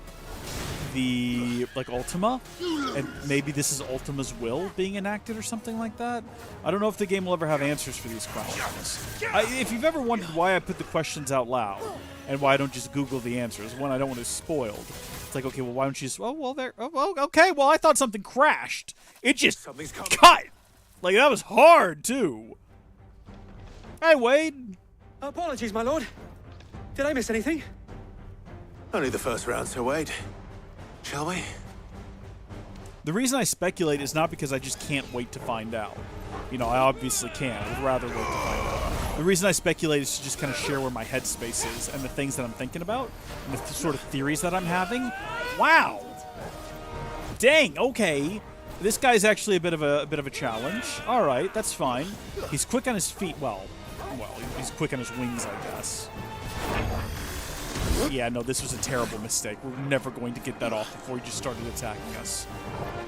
the, like, Ultima. And maybe this is Ultima's will being enacted or something like that. I don't know if the game will ever have answers for these questions. If you've ever wondered why I put the questions out loud, and why I don't just Google the answers. One, I don't want it spoiled. It's like, okay, well, why don't you just... Oh, well, there... Oh, well, okay, well, I thought something crashed. It just cut. Like, that was hard, too. Hey, Wade. Apologies, my lord. Did I miss anything? Only the first round, Sir Wade. Shall we? The reason I speculate is not because I just can't wait to find out. You know, I obviously can. I would rather wait to find out. The reason I speculate is to just kind of share where my headspace is and the things that I'm thinking about and the sort of theories that I'm having. Wow! Dang, okay. This guy's actually a bit of a challenge. All right, that's fine. He's quick on his feet. Well, he's quick on his wings, I guess. Yeah, no, this was a terrible mistake. We're never going to get that off before he just started attacking us.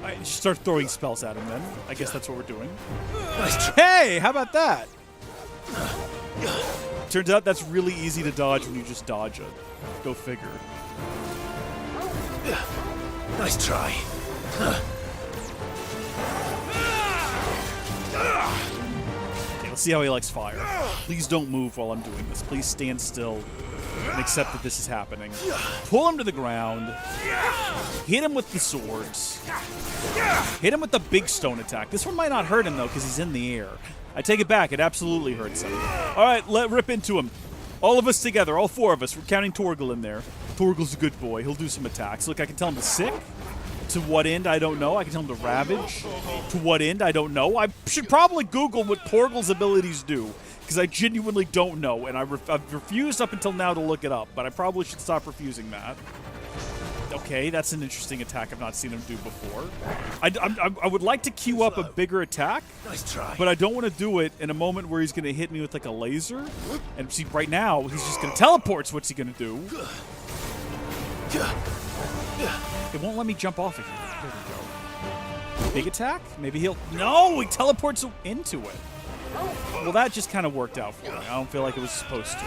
I just start throwing spells at him then. I guess that's what we're doing. Hey, how about that? Turns out that's really easy to dodge when you just dodge it. Go figure. Nice try. Okay, let's see how he likes fire. Please don't move while I'm doing this. Please stand still and accept that this is happening. Pull him to the ground. Hit him with the swords. Hit him with the big stone attack. This one might not hurt him, though, because he's in the air. I take it back. It absolutely hurts him. All right, rip into him. All of us together, all four of us. We're counting Torgal in there. Torgal's a good boy. He'll do some attacks. Look, I can tell him to sick. To what end, I don't know. I can tell him to ravage. To what end, I don't know. I should probably Google what Torgal's abilities do, because I genuinely don't know, and I've refused up until now to look it up, but I probably should stop refusing that. Okay, that's an interesting attack I've not seen him do before. I would like to queue up a bigger attack, Nice try. but I don't want to do it in a moment where he's going to hit me with like a laser. And see, right now, he's just going to teleport, so what's he going to do? It won't let me jump off again. There we go. Big attack? Maybe he'll... No! He teleports into it. Well, that just kind of worked out for me. I don't feel like it was supposed to.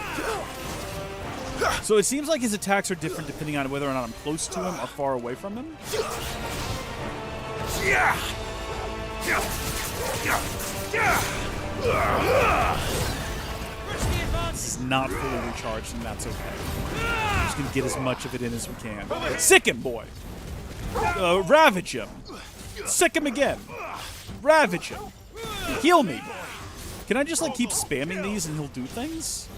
So it seems like his attacks are different depending on whether or not I'm close to him or far away from him. This is not fully recharged, and that's okay. I'm just going to get as much of it in as we can. Sick him, boy! Ravage him. Sick him again. Ravage him. Heal me. Can I just, like, keep spamming these and he'll do things?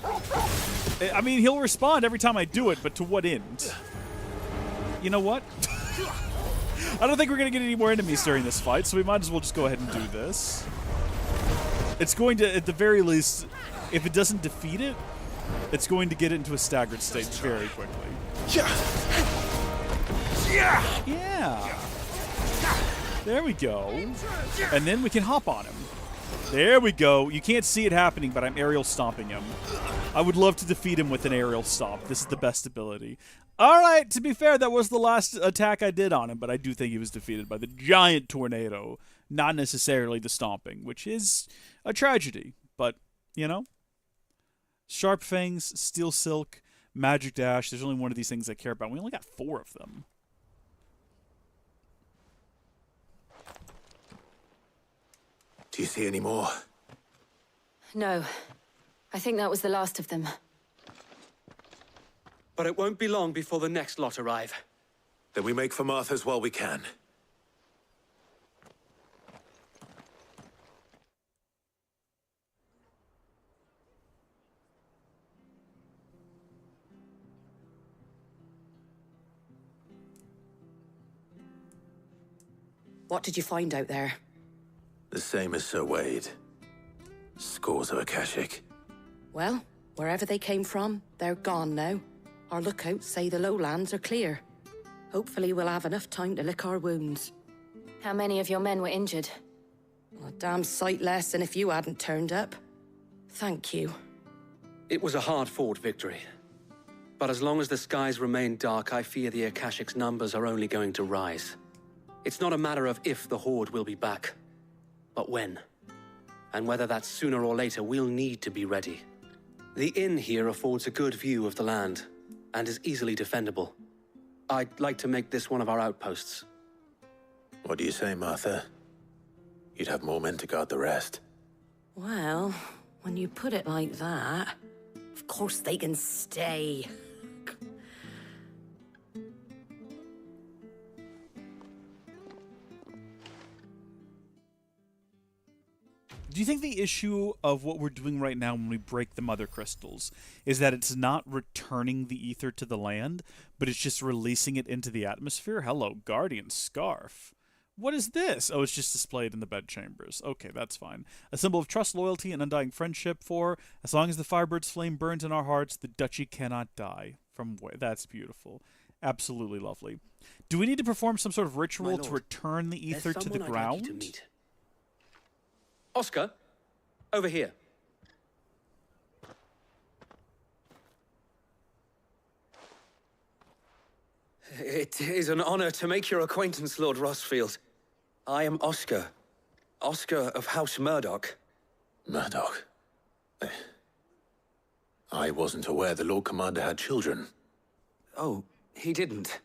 I mean, he'll respond every time I do it, but to what end? You know what? I don't think we're going to get any more enemies during this fight, so we might as well just go ahead and do this. It's going to, at the very least, if it doesn't defeat it, it's going to get it into a staggered state very quickly. Yeah. There we go. And then we can hop on him. There we go. You can't see it happening, but I'm aerial stomping him. I would love to defeat him with an aerial stomp. This is the best ability. All right, to be fair, that was the last attack I did on him, but I do think he was defeated by the giant tornado, not necessarily the stomping, which is a tragedy. But, you know, Sharp Fangs, Steel Silk, Magic Dash, there's only one of these things I care about. We only got 4 of them. Do you see any more? No. I think that was the last of them. But it won't be long before the next lot arrive. Then we make for Martha's while we can. What did you find out there? The same as Sir Wade. Scores of Akashic. Well, wherever they came from, they're gone now. Our lookouts say the lowlands are clear. Hopefully we'll have enough time to lick our wounds. How many of your men were injured? A damn sight less than if you hadn't turned up. Thank you. It was a hard-fought victory. But as long as the skies remain dark, I fear the Akashic's numbers are only going to rise. It's not a matter of if the Horde will be back, but when. And whether that's sooner or later, we'll need to be ready. The inn here affords a good view of the land, and is easily defendable. I'd like to make this one of our outposts. What do you say, Martha? You'd have more men to guard the rest. Well, when you put it like that, of course they can stay. Do you think the issue of what we're doing right now when we break the mother crystals is that it's not returning the ether to the land, but it's just releasing it into the atmosphere? Hello, Guardian Scarf. What is this? Oh, it's just displayed in the bedchambers. Okay, that's fine. A symbol of trust, loyalty, and undying friendship for, as long as the Firebird's flame burns in our hearts, the duchy cannot die. That's beautiful. Absolutely lovely. Do we need to perform some sort of ritual to return the ether to the ground? I'd like you to meet. Oscar, over here. It is an honor to make your acquaintance, Lord Rossfield. I am Oscar. Oscar of House Murdoch. Murdoch? I wasn't aware the Lord Commander had children. Oh, he didn't.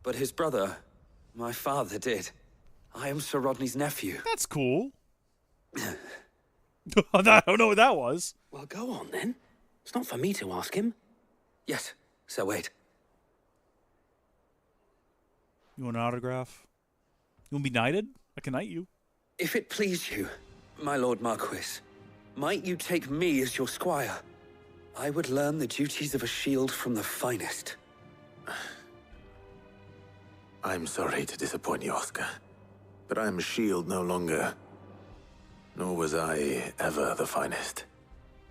But his brother, my father, did. I am Sir Rodney's nephew. That's cool. I don't know what that was. Well, go on, then. It's not for me to ask him. Yes, Sir Wade. You want an autograph? You want to be knighted? I can knight you. If it please you, my Lord Marquis, might you take me as your squire? I would learn the duties of a shield from the finest. I'm sorry to disappoint you, Oscar, but I am a shield no longer. Nor was I ever the finest.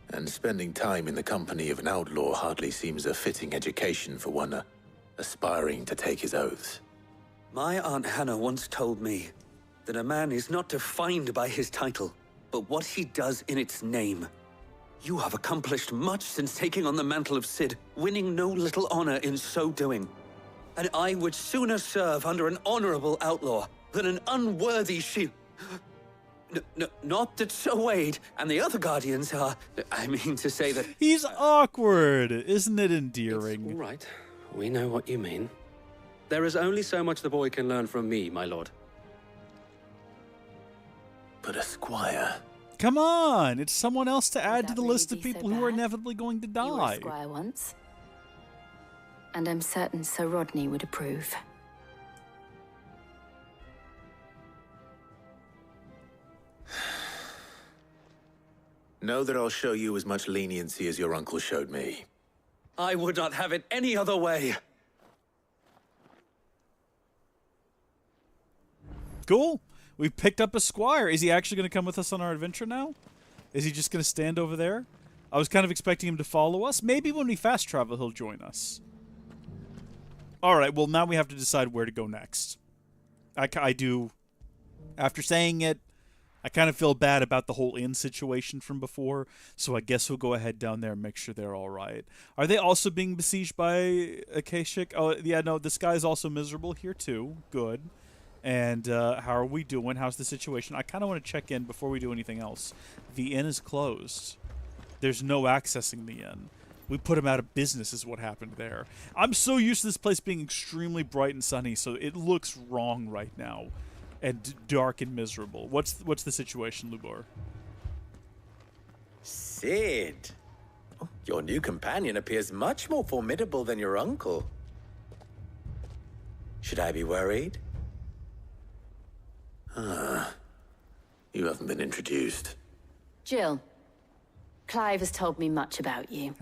And spending time in the company of an outlaw hardly seems a fitting education for one aspiring to take his oaths. My Aunt Hannah once told me that a man is not defined by his title, but what he does in its name. You have accomplished much since taking on the mantle of Cid, winning no little honor in so doing. And I would sooner serve under an honorable outlaw than an unworthy shield. Not that Sir Wade and the other guardians are... I mean to say that... He's awkward. Isn't it endearing? It's all right. We know what you mean. There is only so much the boy can learn from me, my lord. But a squire... Come on! It's someone else to add to the really list of be so people who are bad? inevitably going to You were a die. squire once. And I'm certain Sir Rodney would approve. Know that I'll show you as much leniency as your uncle showed me. I would not have it any other way. Cool. We've picked up a squire. Is he actually going to come with us on our adventure now? Is he just going to stand over there? I was kind of expecting him to follow us. Maybe when we fast travel, he'll join us. All right, well, now we have to decide where to go next. I do. After saying it, I kind of feel bad about the whole inn situation from before, so I guess we'll go ahead down there and make sure they're all right. Are they also being besieged by Akashic? Oh, yeah, no, this guy's also miserable here, too. Good. And how are we doing? How's the situation? I kind of want to check in before we do anything else. The inn is closed. There's no accessing the inn. We put him out of business is what happened there. I'm so used to this place being extremely bright and sunny, so it looks wrong right now. And dark and miserable. What's the situation, Lubor? Cid. Oh, your new companion appears much more formidable than your uncle. Should I be worried? You haven't been introduced. Jill, Clive has told me much about you.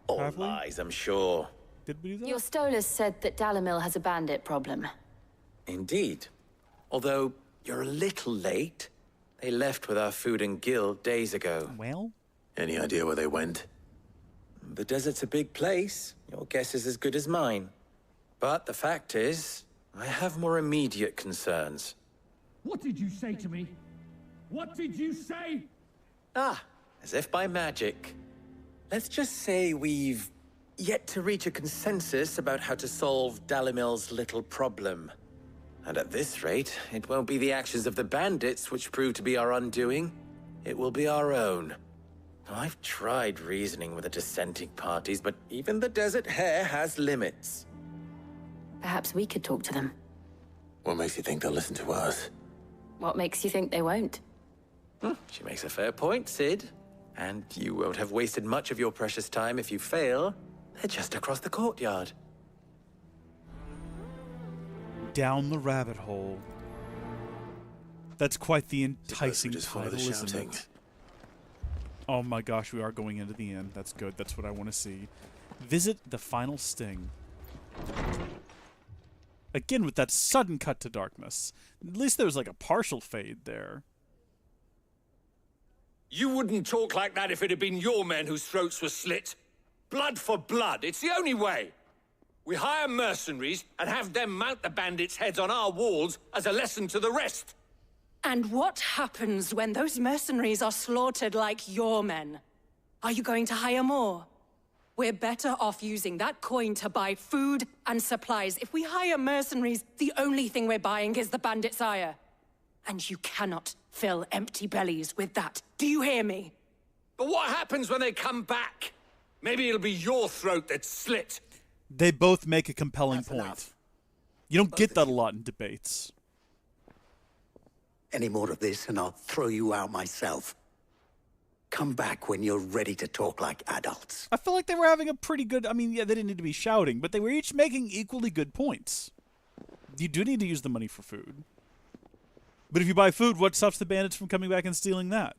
All Have we? lies, I'm sure. Did we do that? Your Stolas said that Dalimil has a bandit problem. Indeed. Although, you're a little late. They left with our food and guild days ago. Well? Any idea where they went? The desert's a big place. Your guess is as good as mine. But the fact is, I have more immediate concerns. What did you say to me? What did you say? Ah, as if by magic. Let's just say we've yet to reach a consensus about how to solve Dalimil's little problem. And at this rate, it won't be the actions of the bandits which prove to be our undoing. It will be our own. I've tried reasoning with the dissenting parties, but even the Desert Hare has limits. Perhaps we could talk to them. What makes you think they'll listen to us? What makes you think they won't? She makes a fair point, Cid. And you won't have wasted much of your precious time if you fail. They're just across the courtyard. Down the rabbit hole. That's quite the enticing Just follow title, the isn't shouting. it? Oh my gosh, we are going into the inn. That's good. That's what I want to see. Visit the final sting. Again, with that sudden cut to darkness. At least there was like a partial fade there. You wouldn't talk like that if it had been your men whose throats were slit. Blood for blood, it's the only way. We hire mercenaries and have them mount the bandits' heads on our walls as a lesson to the rest. And what happens when those mercenaries are slaughtered like your men? Are you going to hire more? We're better off using that coin to buy food and supplies. If we hire mercenaries, the only thing we're buying is the bandits' ire. And you cannot fill empty bellies with that. Do you hear me? But what happens when they come back? Maybe it'll be your throat that's slit. They both make a compelling point. Enough. You don't get that a lot in debates. Any more of this and I'll throw you out myself. Come back when you're ready to talk like adults. I feel like they were having a pretty good... I mean, yeah, they didn't need to be shouting, but they were each making equally good points. You do need to use the money for food. But if you buy food, what stops the bandits from coming back and stealing that?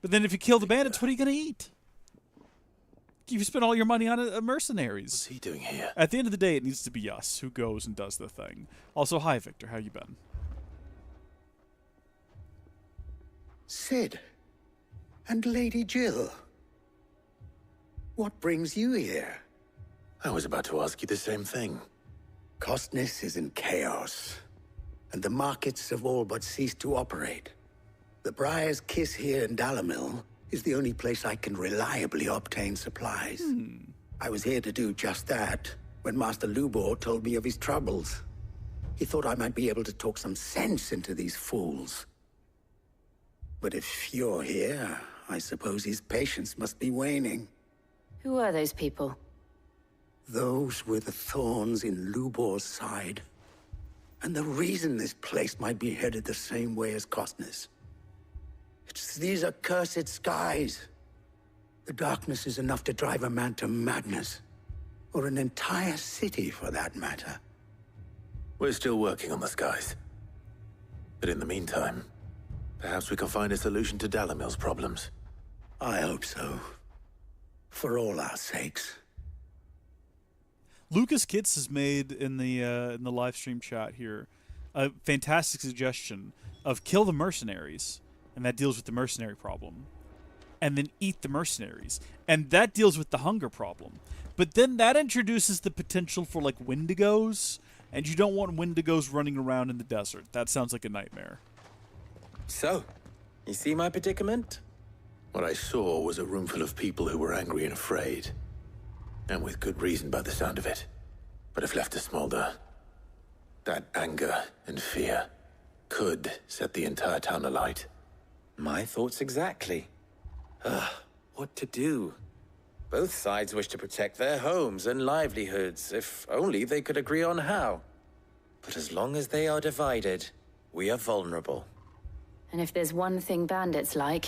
But then if you kill the bandits, what are you going to eat? You spend all your money on mercenaries. What's he doing here? At the end of the day, it needs to be us who goes and does the thing. Also, hi, Victor. How you been? Sid. And Lady Jill. What brings you here? I was about to ask you the same thing. Costness is in chaos, and the markets have all but ceased to operate. The Briar's Kiss here in Dalimil is the only place I can reliably obtain supplies. I was here to do just that when Master Lubor told me of his troubles. He thought I might be able to talk some sense into these fools. But if you're here, I suppose his patience must be waning. Who are those people? Those were the thorns in Lubor's side. And the reason this place might be headed the same way as Costner's. It's these accursed skies. The darkness is enough to drive a man to madness. Or an entire city, for that matter. We're still working on the skies. But in the meantime, perhaps we can find a solution to Dalimil's problems. I hope so. For all our sakes. Lucas Kitts has made in the live stream chat here a fantastic suggestion of kill the mercenaries, and that deals with the mercenary problem, and then eat the mercenaries, and that deals with the hunger problem. But then that introduces the potential for like Wendigos, and you don't want Wendigos running around in the desert. That sounds like a nightmare. So, you see my predicament? What I saw was a room full of people who were angry and afraid. And with good reason by the sound of it. But if left to smolder, that anger and fear could set the entire town alight. My thoughts exactly. What to do? Both sides wish to protect their homes and livelihoods, if only they could agree on how. But as long as they are divided, we are vulnerable. And if there's one thing bandits like,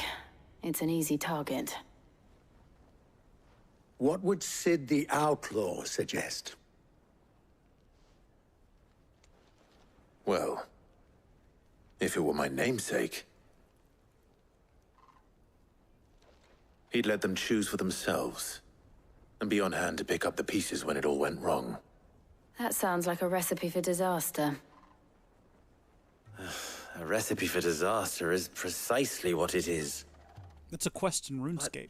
it's an easy target. What would Sid the Outlaw suggest? Well, if it were my namesake, he'd let them choose for themselves and be on hand to pick up the pieces when it all went wrong. That sounds like a recipe for disaster. A recipe for disaster is precisely what it is. It's a quest in RuneScape.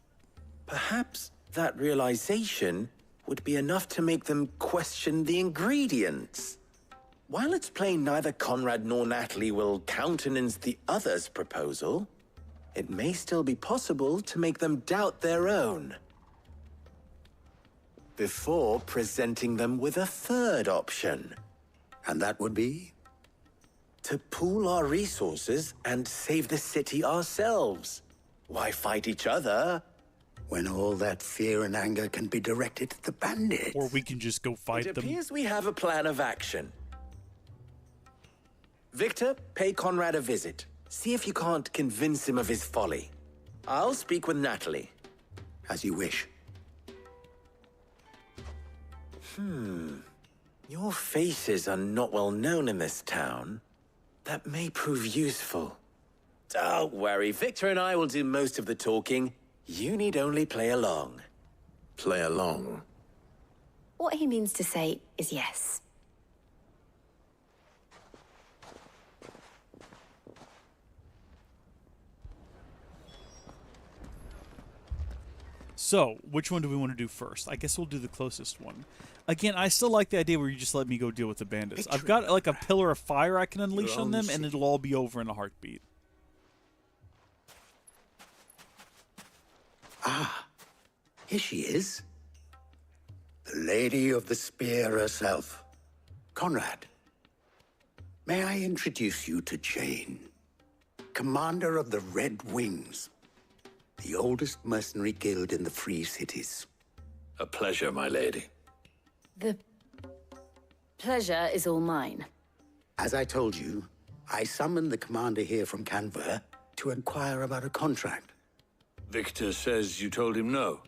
Perhaps that realization would be enough to make them question the ingredients. While it's plain neither Conrad nor Natalie will countenance the other's proposal, it may still be possible to make them doubt their own. Before presenting them with a third option. And that would be? To pool our resources and save the city ourselves. Why fight each other? When all that fear and anger can be directed at the bandits. Or we can just go fight them. It appears we have a plan of action. Victor, pay Conrad a visit. See if you can't convince him of his folly. I'll speak with Natalie. As you wish. Your faces are not well known in this town. That may prove useful. Don't worry, Victor and I will do most of the talking. You need only play along. Play along? What he means to say is yes. So, which one do we want to do first? I guess we'll do the closest one. Again, I still like the idea where you just let me go deal with the bandits. I've got like a pillar of fire I can unleash on them, and it'll all be over in a heartbeat. Ah, here she is. The Lady of the Spear herself. Conrad, may I introduce you to Jane, commander of the Red Wings, the oldest mercenary guild in the Free Cities. A pleasure, my lady. The pleasure is all mine. As I told you, I summoned the commander here from Canver to inquire about a contract. Victor says you told him no.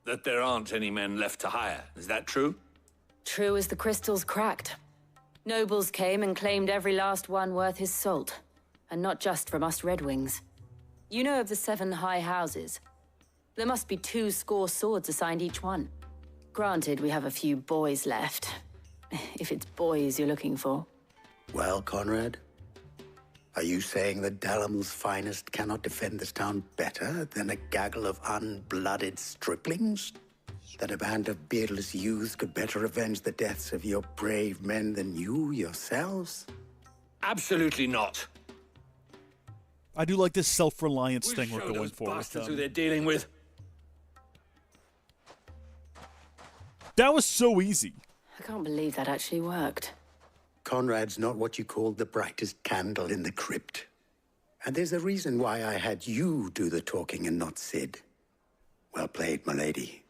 That there aren't any men left to hire. Is that true? True as the crystals cracked. Nobles came and claimed every last one worth his salt. And not just from us Red Wings. You know of the 7 high houses. There must be 200 swords assigned each one. Granted, we have a few boys left. If it's boys you're looking for. Well, Conrad, are you saying that Dalamil's finest cannot defend this town better than a gaggle of unblooded striplings? That a band of beardless youths could better avenge the deaths of your brave men than you yourselves? Absolutely not. I do like this self-reliance thing we're show going those for with bastards them. who they're dealing with. That was so easy. I can't believe that actually worked. Conrad's not what you call the brightest candle in the crypt. And there's a reason why I had you do the talking and not Sid. Well played, my lady.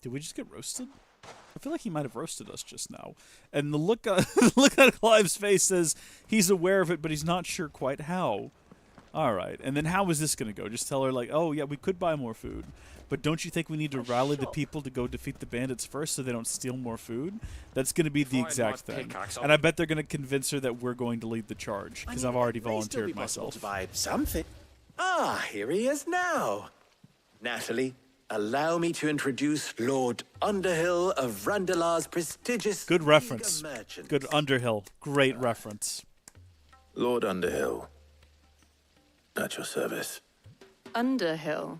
Did we just get roasted? I feel like he might have roasted us just now. And the look, the look on Clive's face says he's aware of it, but he's not sure quite how. All right. And then how is this going to go? Just tell her, like, oh, yeah, we could buy more food. But don't you think we need to rally the people to go defeat the bandits first so they don't steal more food? That's going to be the exact thing. And I bet they're going to convince her that we're going to lead the charge, because I've already volunteered myself. To buy something. Ah, here he is now. Natalie, allow me to introduce Lord Underhill of Randalar's prestigious Good reference. League of Merchants. Good Underhill. Great reference. Lord Underhill, at your service. Underhill?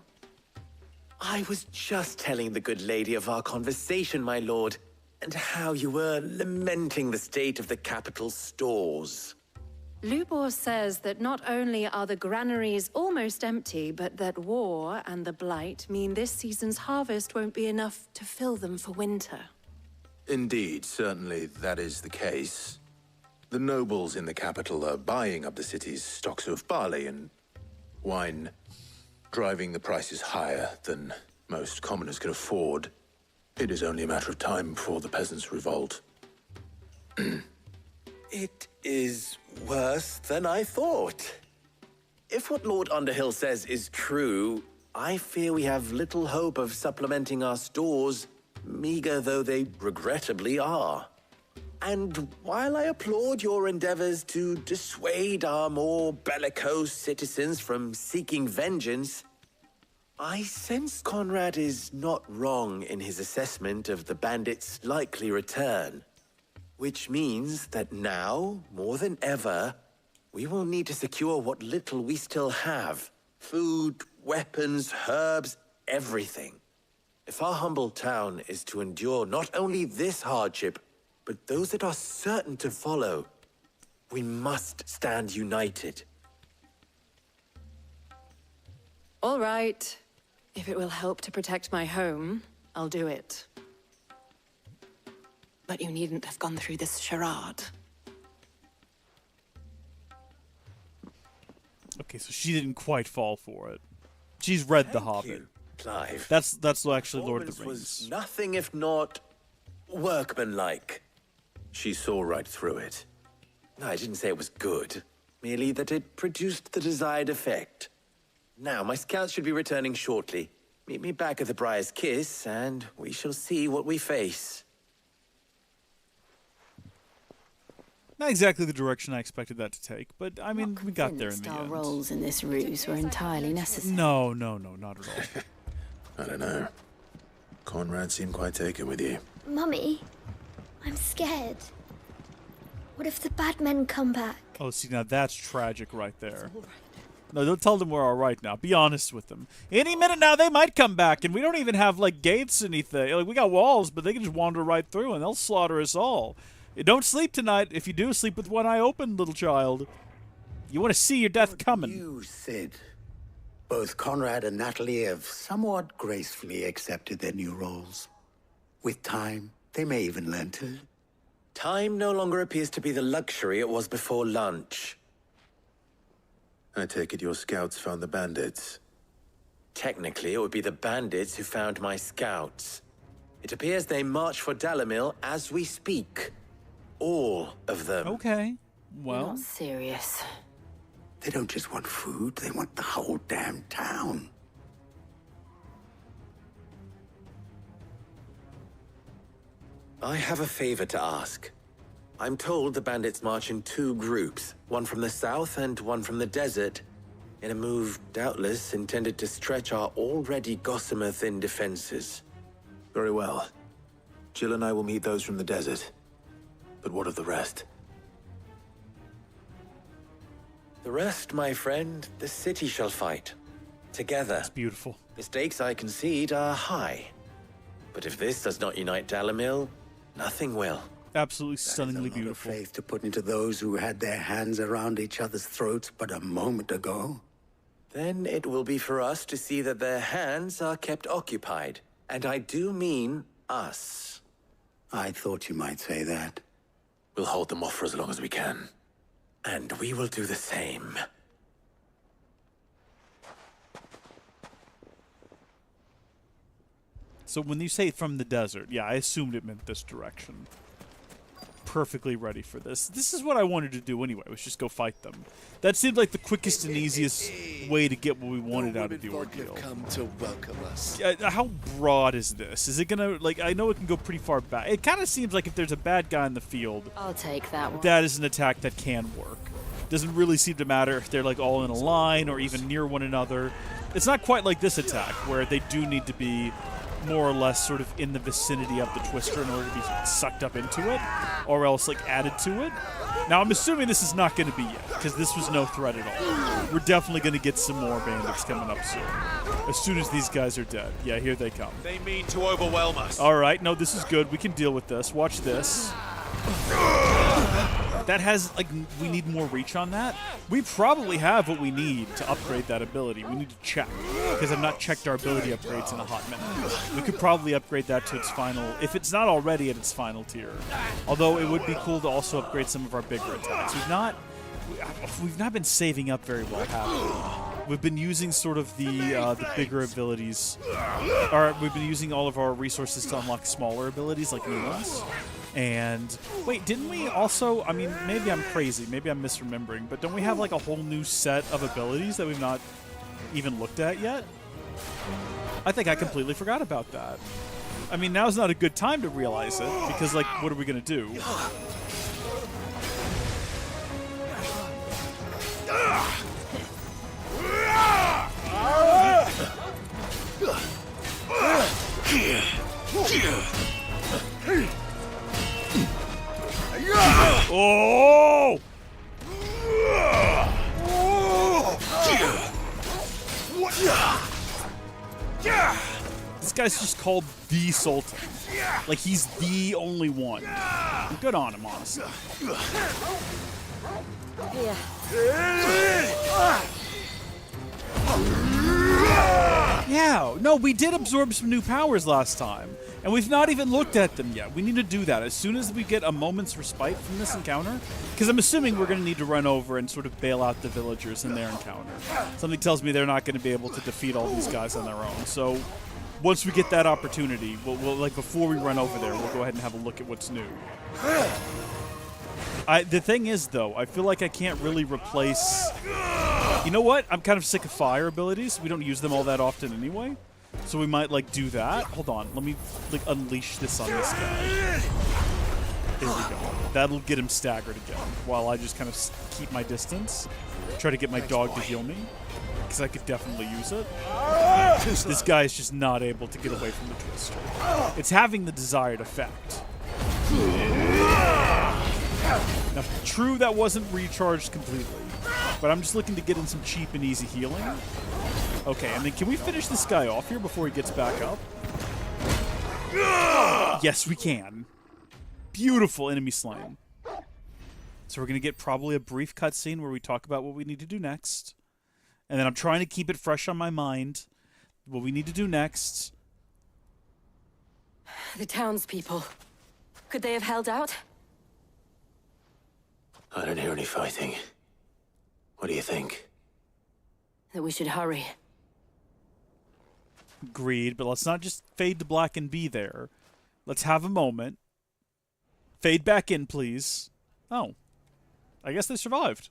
I was just telling the good lady of our conversation, my lord, and how you were lamenting the state of the capital's stores. Lubor says that not only are the granaries almost empty, but that war and the Blight mean this season's harvest won't be enough to fill them for winter. Indeed, certainly that is the case. The nobles in the capital are buying up the city's stocks of barley and wine, driving the prices higher than most commoners can afford. It is only a matter of time before the peasants revolt. It is worse than I thought. If what Lord Underhill says is true, I fear we have little hope of supplementing our stores, meager though they regrettably are. And while I applaud your endeavors to dissuade our more bellicose citizens from seeking vengeance, I sense Conrad is not wrong in his assessment of the bandits' likely return. Which means that now, more than ever, we will need to secure what little we still have. Food, weapons, herbs, everything. If our humble town is to endure not only this hardship, but those that are certain to follow, we must stand united. All right. If it will help to protect my home, I'll do it. But you needn't have gone through this charade. Okay, so she didn't quite fall for it. She's read The Hobbit. Clive. That's actually Lord of the Rings. Was nothing if not workmanlike. She saw right through it. No, I didn't say it was good. Merely that it produced the desired effect. Now, my scouts should be returning shortly. Meet me back at the Briar's Kiss, and we shall see what we face. Not exactly the direction I expected that to take, but I mean, we got there in the Our end. roles in this ruse were entirely necessary. No, not at all. I don't know. Conrad seemed quite taken with you. Mummy, I'm scared. What if the bad men come back? Oh, see, now that's tragic right there. No, don't tell them we're all right now. Be honest with them. Any minute now, they might come back, and we don't even have, like, gates or anything. Like, we got walls, but they can just wander right through, and they'll slaughter us all. Don't sleep tonight. If you do, sleep with one eye open, little child. You want to see your death coming. You, Sid. Both Conrad and Natalie have somewhat gracefully accepted their new roles. With time, they may even learn to... Time no longer appears to be the luxury it was before lunch. I take it your scouts found the bandits. Technically, it would be the bandits who found my scouts. It appears they march for Dalimil as we speak. All of them. Okay. Well... You're not serious. They don't just want food, they want the whole damn town. I have a favor to ask. I'm told the bandits march in 2 groups, one from the south and one from the desert, in a move doubtless intended to stretch our already gossamer-thin defenses. Very well. Jill and I will meet those from the desert. But what of the rest? The rest, my friend, the city shall fight. Together. It's beautiful. Mistakes, I concede, are high. But if this does not unite Dalimil, nothing will. Absolutely stunningly That is a lot beautiful. of faith to put into those who had their hands around each other's throats but a moment ago. Then it will be for us to see that their hands are kept occupied. And I do mean us. I thought you might say that. We'll hold them off for as long as we can. And we will do the same. So when you say from the desert, yeah, I assumed it meant this direction. Perfectly ready for this. This is what I wanted to do anyway, was just go fight them. That seemed like the quickest and easiest way to get what we wanted out of the ordeal. Come to welcome us. How broad is this? Is it gonna, like, I know it can go pretty far back. It kind of seems like if there's a bad guy in the field, I'll take that one. that is an attack that can work. Doesn't really seem to matter if they're, like, all in a line or even near one another. It's not quite like this attack, where they do need to be more or less sort of in the vicinity of the Twister in order to be sucked up into it, or else, like, added to it. Now, I'm assuming this is not going to be yet, because this was no threat at all. We're definitely going to get some more bandits coming up soon as these guys are dead. Yeah, here they come. They mean to overwhelm us. All right, no, this is good. We can deal with this. Watch this. That has, like, we need more reach on that. We probably have what we need to upgrade that ability. We need to check, because I've not checked our ability upgrades in a hot minute. We could probably upgrade that to its final, if it's not already at its final tier. Although it would be cool to also upgrade some of our bigger attacks. We've not been saving up very well, have we? We've been using sort of the bigger abilities, or we've been using all of our resources to unlock smaller abilities like new ones. And wait, didn't we also, I mean, maybe I'm crazy, maybe I'm misremembering, but don't we have like a whole new set of abilities that we've not even looked at yet? I think I completely forgot about that. I mean, now's not a good time to realize it, because, like, what are we going to do? Oh! This guy's just called the Sultan. Like, he's the only one. Good on him, honestly. Yeah, no, we did absorb some new powers last time, and we've not even looked at them yet. We need to do that as soon as we get a moment's respite from this encounter, because I'm assuming we're going to need to run over and sort of bail out the villagers in their encounter. Something tells me they're not going to be able to defeat all these guys on their own, so once we get that opportunity, we'll like, before we run over there, we'll go ahead and have a look at what's new. The thing is, though, I feel like I can't really replace... You know what? I'm kind of sick of fire abilities. We don't use them all that often anyway. So we might, like, do that. Hold on. Let me, like, unleash this on this guy. There we go. That'll get him staggered again, while I just kind of keep my distance. Try to get my dog to heal me, because I could definitely use it. This guy is just not able to get away from the Twister. It's having the desired effect. Now, true, that wasn't recharged completely. but I'm just looking to get in some cheap and easy healing. Okay, and then can we finish this guy off here before he gets back up? Yes, we can. Beautiful enemy slain. So we're going to get probably a brief cutscene where we talk about what we need to do next. And then I'm trying to keep it fresh on my mind. What we need to do next. The townspeople. Could they have held out? I don't hear any fighting. What do you think? That we should hurry. Agreed, but let's not just fade to black and be there. Let's have a moment. Fade back in, please. Oh. I guess they survived.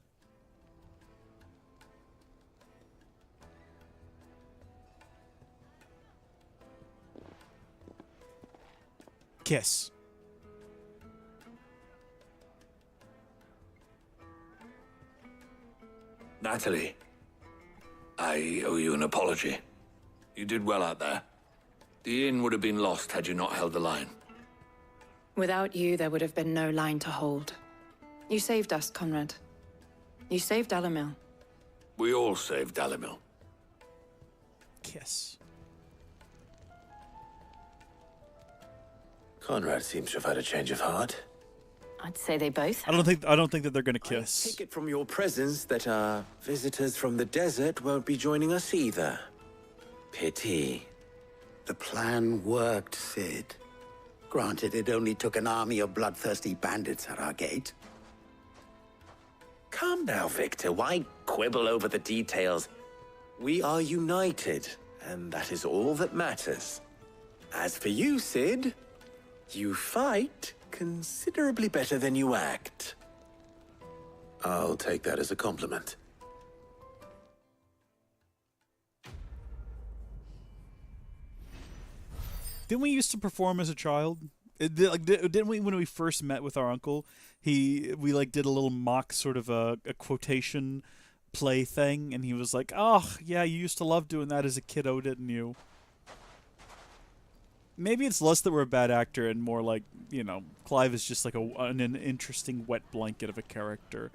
Kiss. Natalie, I owe you an apology. You did well out there. The inn would have been lost had you not held the line. Without you, there would have been no line to hold. You saved us, Conrad. You saved Dalamil. We all saved Dalamil. Kiss. Conrad seems to have had a change of heart. I'd say they both. I don't think that they're gonna kiss. I take it from your presence that our visitors from the desert won't be joining us either. Pity. The plan worked, Sid. Granted, it only took an army of bloodthirsty bandits at our gate. Calm now, Victor. Why quibble over the details? We are united, and that is all that matters. As for you, Sid, you fight considerably better than you act. I'll take that as a compliment. Didn't we used to perform as a child? Didn't we, when we first met with our uncle, we did a little mock sort of a quotation play thing, and he was like, "Oh, yeah, you used to love doing that as a kiddo, didn't you?" Maybe it's less that we're a bad actor and more like, you know, Clive is just like an interesting wet blanket of a character.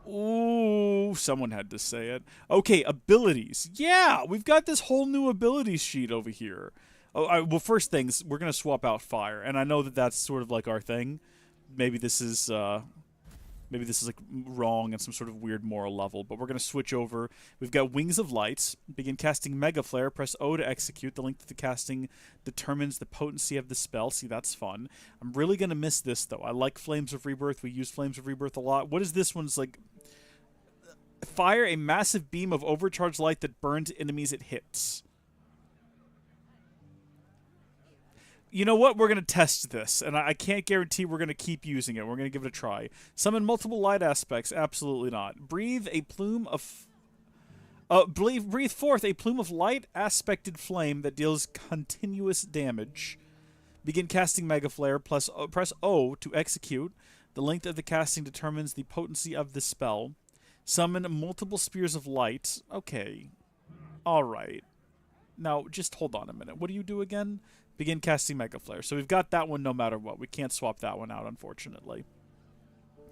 Ooh, someone had to say it. Okay, abilities. Yeah, we've got this whole new abilities sheet over here. Oh, well, first things, we're going to swap out fire, and I know that that's sort of like our thing. Maybe this is like wrong on some sort of weird moral level, but we're going to switch over. We've got Wings of Light. Begin casting Mega Flare. Press O to execute. The length of the casting determines the potency of the spell. See, that's fun. I'm really going to miss this, though. I like Flames of Rebirth. We use Flames of Rebirth a lot. What is this one's like? Fire a massive beam of overcharged light that burns enemies it hits. You know what? We're going to test this, and I can't guarantee we're going to keep using it. We're going to give it a try. Summon multiple light aspects. Absolutely not. Breathe forth a plume of light aspected flame that deals continuous damage. Begin casting Mega Flare. Press O to execute. The length of the casting determines the potency of the spell. Summon multiple spears of light. Okay. All right. Now, just hold on a minute. What do you do again? Begin casting Mega Flare. So we've got that one no matter what. We can't swap that one out, unfortunately.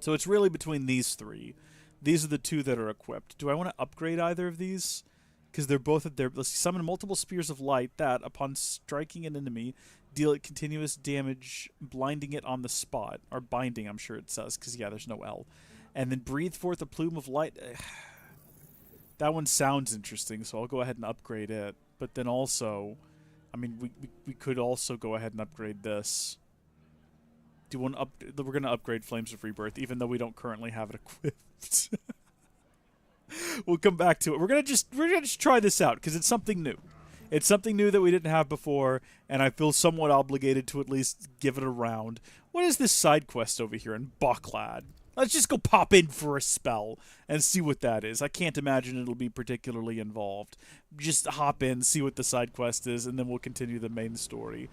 So it's really between these three. These are the two that are equipped. Do I want to upgrade either of these? Because they're both at their... Let's see, summon multiple spears of light that, upon striking an enemy, deal it continuous damage, blinding it on the spot. Or binding, I'm sure it says, because, yeah, there's no L. And then breathe forth a plume of light. That one sounds interesting, so I'll go ahead and upgrade it. But then also... I mean, we could also go ahead and upgrade this. Do you want to we're going to upgrade Flames of Rebirth, even though we don't currently have it equipped. We'll come back to it. We're gonna just try this out because it's something new. It's something new that we didn't have before, and I feel somewhat obligated to at least give it a round. What is this side quest over here in Boklad? Let's just go pop in for a spell and see what that is. I can't imagine it'll be particularly involved. Just hop in, see what the side quest is, and then we'll continue the main story.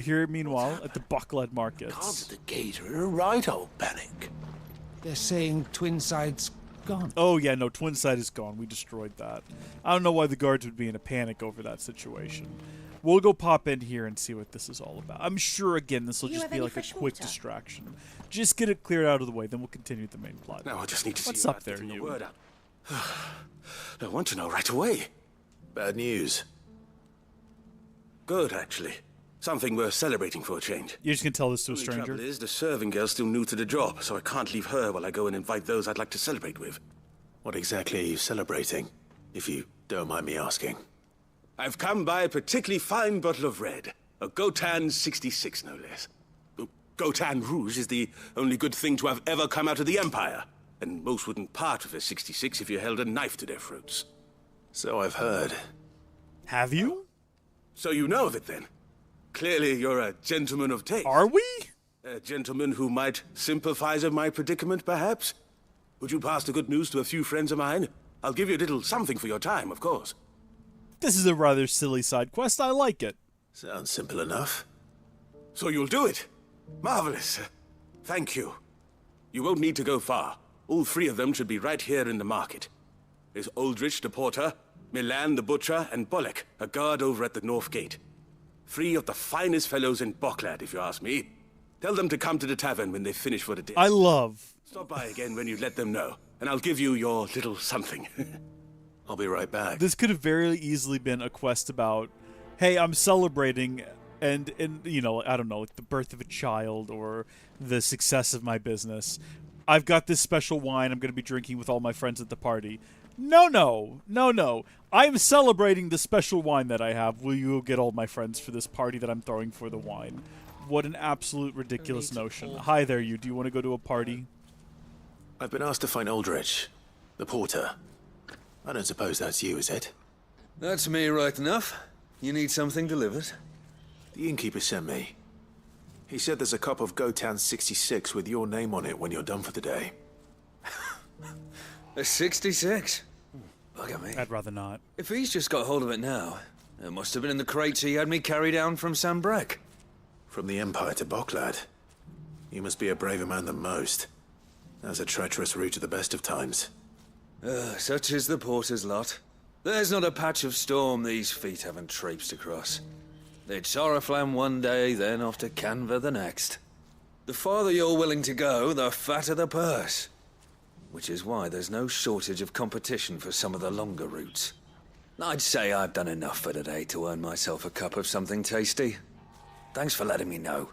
Here, meanwhile, at the Boklad markets. Cards at the gate are right, old panic. They're saying Twinside's gone. Oh, yeah, no, Twinside is gone. We destroyed that. I don't know why the guards would be in a panic over that situation. We'll go pop in here and see what this is all about. I'm sure, again, this will just be like a quick distraction. Just get it cleared out of the way, then we'll continue the main plot. No, I just need to see What's up there, you? I want to know right away. Bad news. Good, actually. Something worth celebrating for a change. You're just gonna tell this to a Only stranger? trouble is, the serving girl's still new to the job, so I can't leave her while I go and invite those I'd like to celebrate with. What exactly are you celebrating, if you don't mind me asking? I've come by a particularly fine bottle of red. A Gotan 66, no less. Gotan Rouge is the only good thing to have ever come out of the Empire, and most wouldn't part with a 66 if you held a knife to their throats. So I've heard. Have you? So you know of it, then? Clearly you're a gentleman of taste. Are we? A gentleman who might sympathize with my predicament, perhaps? Would you pass the good news to a few friends of mine? I'll give you a little something for your time, of course. This is a rather silly side quest. I like it. Sounds simple enough. So you'll do it? Marvelous. Thank you. You won't need to go far. All three of them should be right here in the market. There's Aldrich the porter, Milan the butcher, and Bolek, a guard over at the north gate. Three of the finest fellows in Boklad, if you ask me. Tell them to come to the tavern when they finish for the day. I love. Stop by again when you let them know, and I'll give you your little something. I'll be right back. This could have very easily been a quest about, hey, I'm celebrating, and you know, I don't know, like the birth of a child or the success of my business. I've got this special wine I'm going to be drinking with all my friends at the party. No. I'm celebrating the special wine that I have. Will you get all my friends for this party that I'm throwing for the wine? What an absolute ridiculous notion. Hi there, you. Do you want to go to a party? I've been asked to find Aldrich, the porter. I don't suppose that's you, is it? That's me right enough. You need something delivered? The innkeeper sent me. He said there's a cup of Gotan 66 with your name on it when you're done for the day. A 66? Look at me. I'd rather not. If he's just got hold of it now, it must have been in the crates he had me carry down from Sanbrek. From the Empire to Boklad. You must be a braver man than most. That's a treacherous route at the best of times. Such is the porter's lot. There's not a patch of storm these feet haven't traipsed across. It's Oriflamme one day, then off to Canva the next. The farther you're willing to go, the fatter the purse. Which is why there's no shortage of competition for some of the longer routes. I'd say I've done enough for today to earn myself a cup of something tasty. Thanks for letting me know.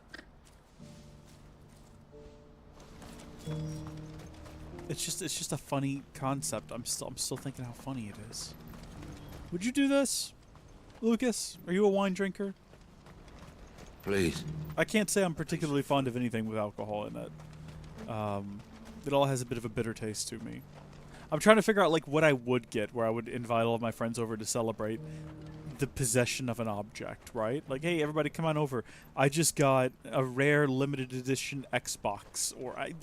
It's just a funny concept. I'm still thinking how funny it is. Would you do this, Lucas? Are you a wine drinker? Please. I can't say I'm particularly fond of anything with alcohol in it. It all has a bit of a bitter taste to me. I'm trying to figure out like what I would get, where I would invite all of my friends over to celebrate the possession of an object, right? Like, hey, everybody, come on over. I just got a rare limited edition Xbox, or I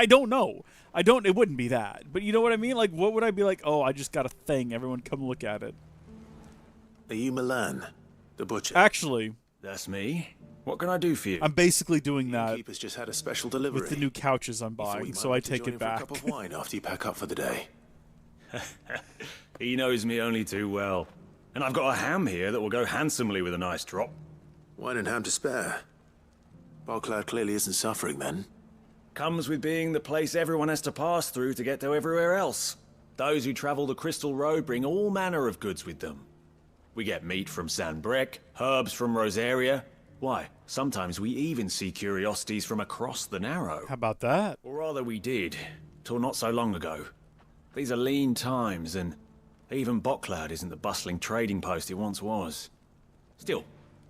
don't know. It wouldn't be that, but you know what I mean? Like, what would I be like? Oh, I just got a thing. Everyone, come look at it. Are you Milan, the butcher? Actually, that's me. What can I do for you? I'm basically doing that. Keeper's just had a special delivery with the new couches I'm buying, so I take it back. For a cup of wine after you pack up for the day. He knows me only too well. And I've got a ham here that will go handsomely with a nice drop. Wine and ham to spare. Boklad clearly isn't suffering then. Comes with being the place everyone has to pass through to get to everywhere else. Those who travel the Crystal Road bring all manner of goods with them. We get meat from Sanbrek, herbs from Rosaria. Why, sometimes we even see curiosities from across the Narrow. How about that? Or rather we did, till not so long ago. These are lean times, and even Boklad isn't the bustling trading post it once was. Still,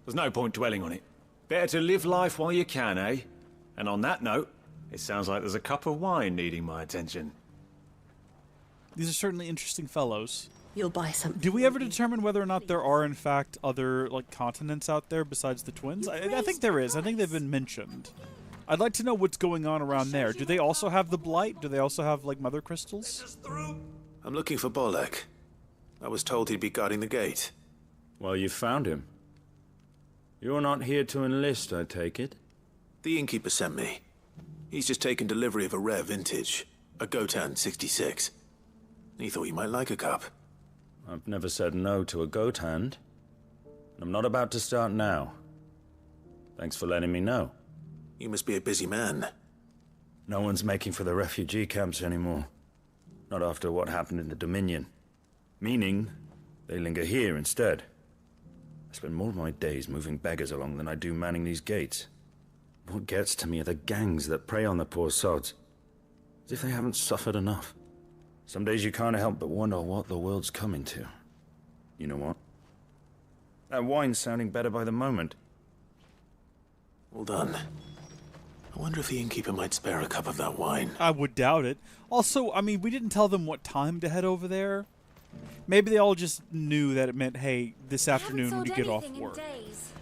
there's no point dwelling on it. Better to live life while you can, eh? And on that note, it sounds like there's a cup of wine needing my attention. These are certainly interesting fellows. You'll buy something. Do we ever determine whether or not there are, in fact, other like continents out there besides the twins? I think there is. I think they've been mentioned. I'd like to know what's going on around there. Do they also have the Blight? Do they also have, like, Mother Crystals? I'm looking for Bolek. I was told he'd be guarding the gate. Well, you found him. You're not here to enlist, I take it? The innkeeper sent me. He's just taken delivery of a rare vintage, a Gotan 66. He thought you might like a cup. I've never said no to a goat hand. I'm not about to start now. Thanks for letting me know. You must be a busy man. No one's making for the refugee camps anymore. Not after what happened in the Dominion. Meaning, they linger here instead. I spend more of my days moving beggars along than I do manning these gates. What gets to me are the gangs that prey on the poor sods. As if they haven't suffered enough. Some days you can't help but wonder what the world's coming to. You know what? That wine's sounding better by the moment. Well done. I wonder if the innkeeper might spare a cup of that wine. I would doubt it. Also, I mean, we didn't tell them what time to head over there. Maybe they all just knew that it meant, hey, this afternoon when you get off work,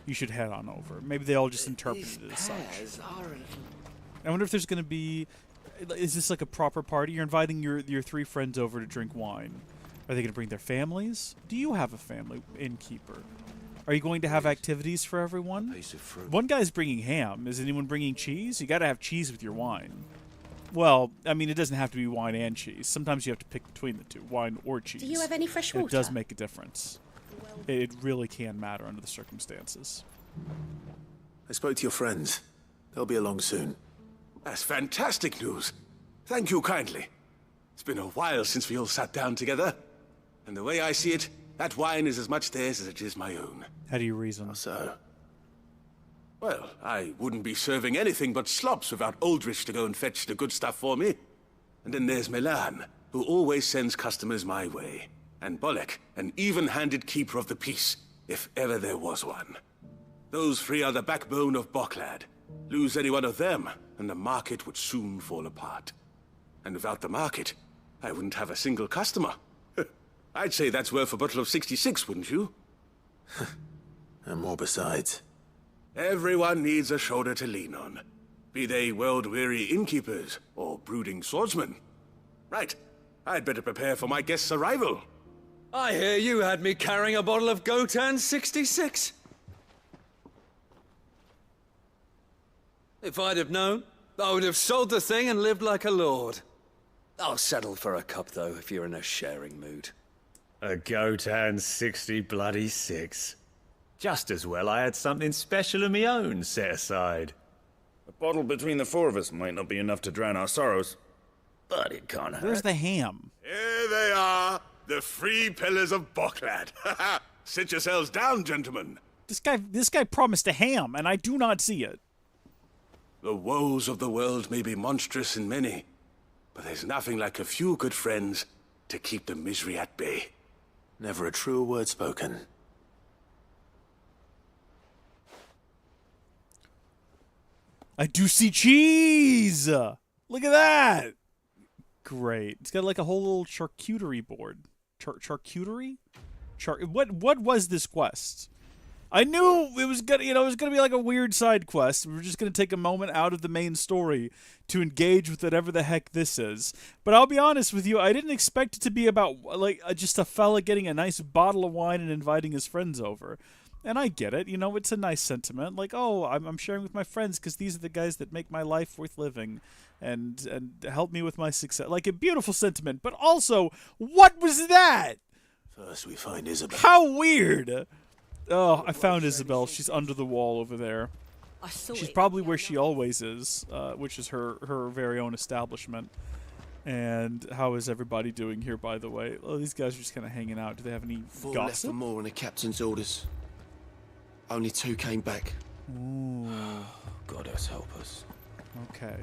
you should head on over. Maybe they all just interpreted it as such. I wonder if there's going to be... Is this like a proper party? You're inviting your 3 friends over to drink wine. Are they going to bring their families? Do you have a family, innkeeper? Are you going to have activities for everyone? One guy's bringing ham. Is anyone bringing cheese? You got to have cheese with your wine. Well, I mean, it doesn't have to be wine and cheese. Sometimes you have to pick between the two, wine or cheese. Do you have any fresh water? It does make a difference. It really can matter under the circumstances. I spoke to your friends. They'll be along soon. That's fantastic news. Thank you kindly. It's been a while since we all sat down together. And the way I see it, that wine is as much theirs as it is my own. How do you reason? So? Well, I wouldn't be serving anything but slops without Aldrich to go and fetch the good stuff for me. And then there's Milan, who always sends customers my way. And Bolek, an even-handed keeper of the peace, if ever there was one. Those 3 are the backbone of Boklad. Lose any one of them, and the market would soon fall apart. And without the market, I wouldn't have a single customer. I'd say that's worth a bottle of 66, wouldn't you? And more besides. Everyone needs a shoulder to lean on. Be they world-weary innkeepers or brooding swordsmen. Right. I'd better prepare for my guest's arrival. I hear you had me carrying a bottle of Gotan 66. If I'd have known, I would have sold the thing and lived like a lord. I'll settle for a cup, though, if you're in a sharing mood. A Gotan 60 bloody 6. Just as well I had something special of my own set aside. A bottle between the 4 of us might not be enough to drown our sorrows, but it can't hurt. Where's the ham? Here they are, the 3 pillars of Boklad. Sit yourselves down, gentlemen. This guy promised a ham, and I do not see it. The woes of the world may be monstrous in many, but there's nothing like a few good friends to keep the misery at bay. Never a truer word spoken. I do see cheese! Look at that! Great. It's got like a whole little charcuterie board. Charcuterie? What was this quest? I knew it was gonna, it was gonna be like a weird side quest. We were just gonna take a moment out of the main story to engage with whatever the heck this is. But I'll be honest with you, I didn't expect it to be about like just a fella getting a nice bottle of wine and inviting his friends over. And I get it, it's a nice sentiment. Like, oh, I'm sharing with my friends because these are the guys that make my life worth living and help me with my success. Like a beautiful sentiment. But also, what was that? First we find Isabel. How weird! Oh, I found Isabel. She's under the wall over there. She's probably where she always is, which is her very own establishment. And how is everybody doing here, by the way? Oh, these guys are just kind of hanging out. Do they have any 4 left gossip? for more on the captain's orders. Only 2 came back. Ooh. God help us. Okay.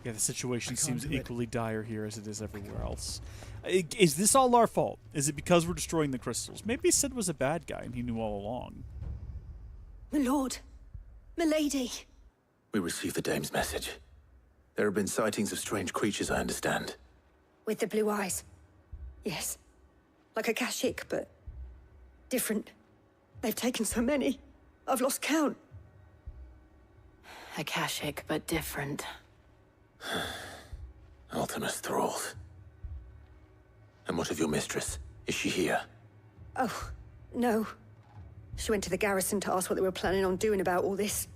Yeah, the situation seems equally dire here as it is everywhere else. Is this all our fault? Is it because we're destroying the crystals? Maybe Sid was a bad guy and he knew all along. My lord. Milady. We received the dame's message. There have been sightings of strange creatures, I understand. With the blue eyes. Yes. Like a Kashik, but different. They've taken so many. I've lost count. Akashic, but different. Ultimus thralls. And what of your mistress? Is she here? Oh, no. She went to the garrison to ask what they were planning on doing about all this.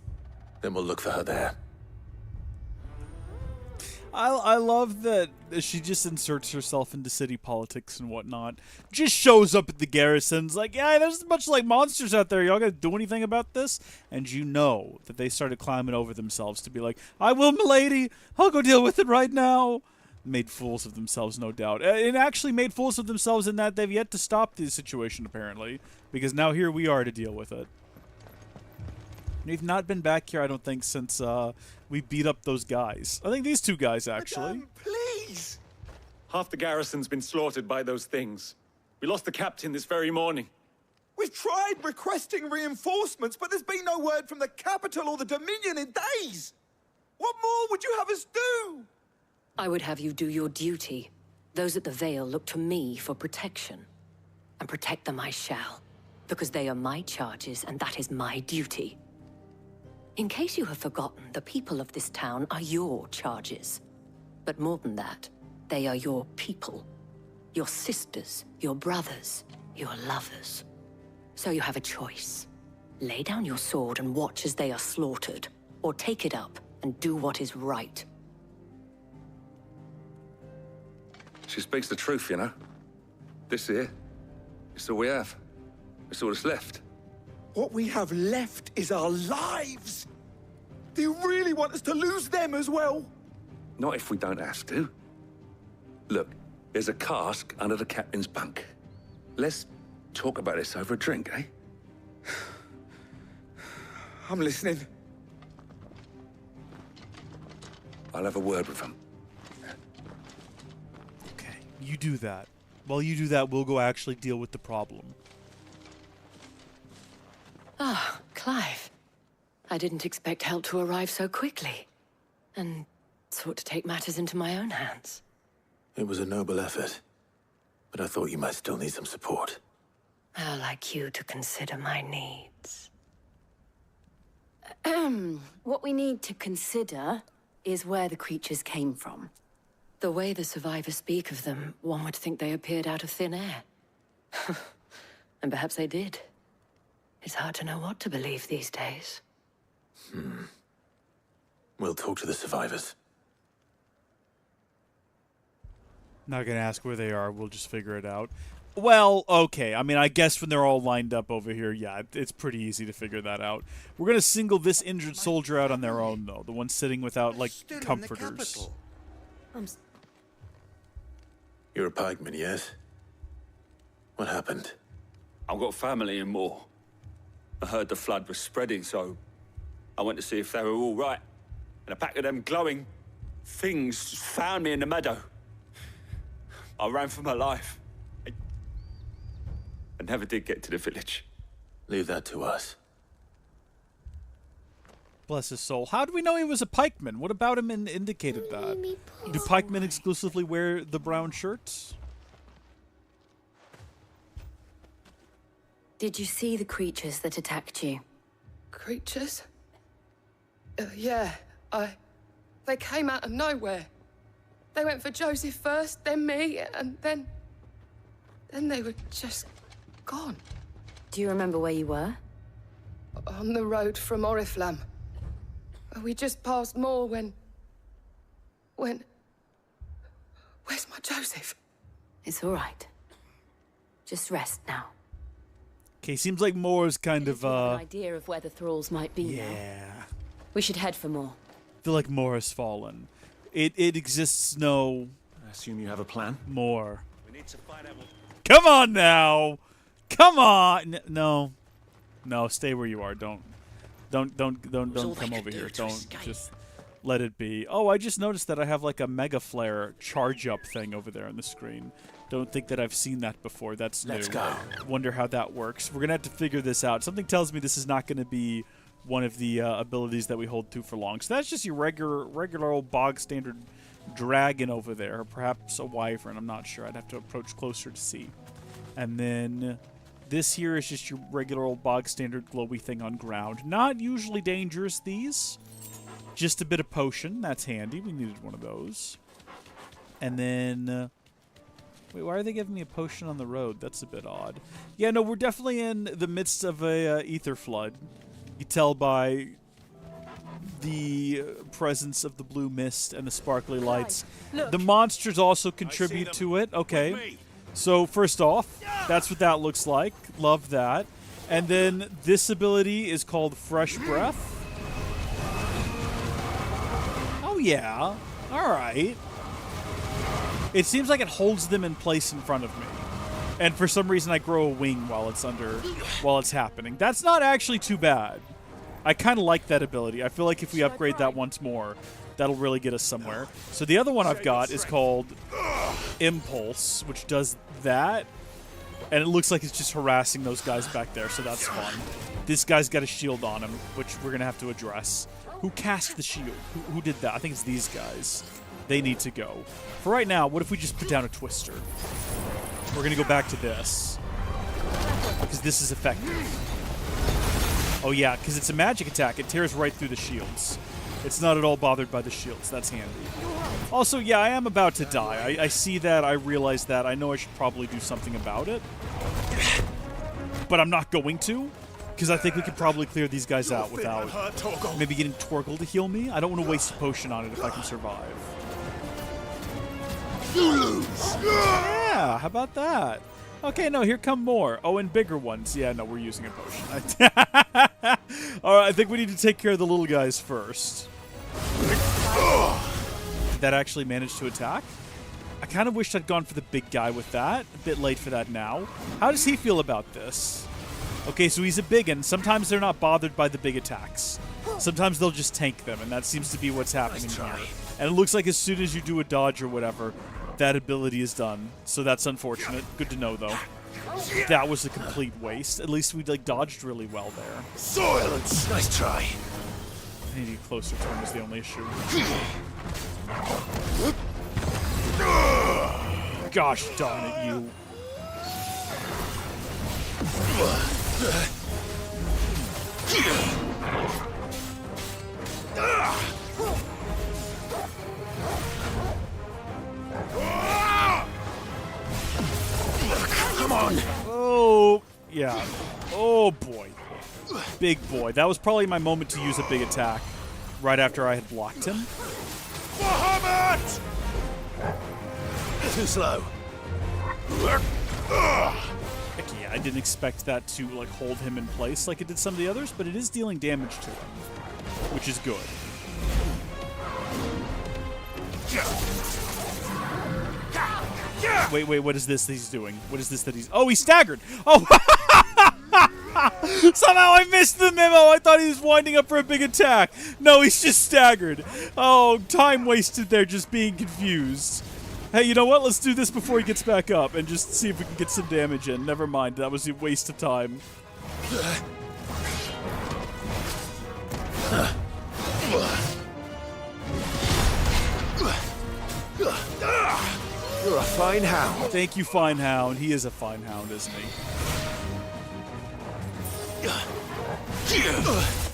Then we'll look for her there. I love that she just inserts herself into city politics and whatnot. Just shows up at the garrisons like, yeah, there's a bunch of like monsters out there. Y'all gotta do anything about this? And you know that they started climbing over themselves to be like, I will, milady. I'll go deal with it right now. made fools of themselves, no doubt. And actually made fools of themselves in that they've yet to stop the situation, apparently. Because now here we are to deal with it. We've not been back here, I don't think, since we beat up those guys. I think these two guys, actually. Madame, please! Half the garrison's been slaughtered by those things. We lost the captain this very morning. We've tried requesting reinforcements, but there's been no word from the capital or the Dominion in days! What more would you have us do? I would have you do your duty. Those at the Vale look to me for protection. And protect them I shall. Because they are my charges, and that is my duty. In case you have forgotten, the people of this town are your charges. But more than that, they are your people. Your sisters, your brothers, your lovers. So you have a choice. Lay down your sword and watch as they are slaughtered, or take it up and do what is right. She speaks the truth, you know. This here, it's all we have. It's all that's left. What we have left is our lives! Do you really want us to lose them as well? Not if we don't have to. Look, there's a cask under the captain's bunk. Let's talk about this over a drink, eh? I'm listening. I'll have a word with him. Okay, you do that. While you do that, we'll go actually deal with the problem. Ah, Clive. I didn't expect help to arrive so quickly. And sought to take matters into my own hands. It was a noble effort, but I thought you might still need some support. I'd like you to consider my needs. What we need to consider is where the creatures came from. The way the survivors speak of them, one would think they appeared out of thin air. And perhaps they did. It's hard to know what to believe these days. We'll talk to the survivors. Not gonna ask where they are, we'll just figure it out. Well, okay, I mean, I guess when they're all lined up over here, yeah, it's pretty easy to figure that out. We're gonna single this injured soldier out on their own, though. The one sitting without, like, comforters. You're a pikeman, yes? What happened? I've got family in Moor. I heard the flood was spreading, so I went to see if they were all right. And a pack of them glowing things found me in the meadow. I ran for my life. I never did get to the village. Leave that to us. Bless his soul. How do we know he was a pikeman? What about him indicated that? Do pikemen exclusively wear the brown shirts? Did you see the creatures that attacked you? Creatures? Yeah, they came out of nowhere. They went for Joseph first, then me, and then they were just gone. Do you remember where you were? On the road from Oriflamme. We just passed Moor when... Where's my Joseph? It's all right. Just rest now. Okay, seems like Moore's kind of, An idea of where the thralls might be now. Yeah. We should head for Moor. I feel like Moore has fallen. It exists no... I assume you have a plan? More. We need to find out what... Come on now! Come on! No. No, stay where you are. Don't come over here. Don't just let it be. Oh, I just noticed that I have like a mega flare charge up thing over there on the screen. Don't think that I've seen that before. That's new. Let's go. Wonder how that works. We're gonna have to figure this out. Something tells me this is not gonna be one of the abilities that we hold to for long. So that's just your regular old bog standard dragon over there, or perhaps a wyvern. I'm not sure. I'd have to approach closer to see. And then this here is just your regular old bog standard glowy thing on ground. Not usually dangerous, these. Just a bit of potion. That's handy. We needed one of those. And then... wait, why are they giving me a potion on the road? That's a bit odd. Yeah, no, we're definitely in the midst of a ether flood. You tell by the presence of the blue mist and the sparkly lights. Look. The monsters also contribute to it. Okay. So, first off, that's what that looks like. Love that. And then this ability is called Fresh Breath. Oh, yeah. All right. It seems like it holds them in place in front of me. And for some reason I grow a wing while it's happening. That's not actually too bad. I kind of like that ability. I feel like if we upgrade that once more, that'll really get us somewhere. So the other one I've got is called Impulse, which does that. And it looks like it's just harassing those guys back there, so that's fun. This guy's got a shield on him, which we're going to have to address. Who cast the shield? Who did that? I think it's these guys. They need to go. For right now, what if we just put down a twister? We're going to go back to this. Because this is effective. Oh yeah, because it's a magic attack. It tears right through the shields. It's not at all bothered by the shields. That's handy. Also, yeah, I am about to die. I see that. I realize that. I know I should probably do something about it. But I'm not going to. Because I think we could probably clear these guys out without maybe getting Torgal to heal me. I don't want to waste a potion on it if I can survive. You lose! Yeah, how about that? Okay, no, here come more. Oh, and bigger ones. Yeah, no, we're using a potion. All right, I think we need to take care of the little guys first. Did that actually manage to attack? I kind of wished I'd gone for the big guy with that. A bit late for that now. How does he feel about this? Okay, so he's a big one. Sometimes they're not bothered by the big attacks. Sometimes they'll just tank them, and that seems to be what's happening here. And it looks like as soon as you do a dodge or whatever, that ability is done. So that's unfortunate. Good to know, though. That was a complete waste. At least we dodged really well there. Silence! Nice try. I need to get closer to him was the only issue. Gosh darn it, you. Come on! Oh, yeah. Oh, boy. Big boy. That was probably my moment to use a big attack right after I had blocked him. Bahamut! Too slow. Heck yeah, I didn't expect that to hold him in place like it did some of the others, but it is dealing damage to him, which is good. Wait, what is this he's doing? What is this that he's... Oh, he's staggered! Oh! Somehow I missed the memo! I thought he was winding up for a big attack! No, he's just staggered! Oh, time wasted there just being confused. Hey, you know what? Let's do this before he gets back up and just see if we can get some damage in. Never mind, that was a waste of time. You're a fine hound. Thank you, fine hound. He is a fine hound, isn't he?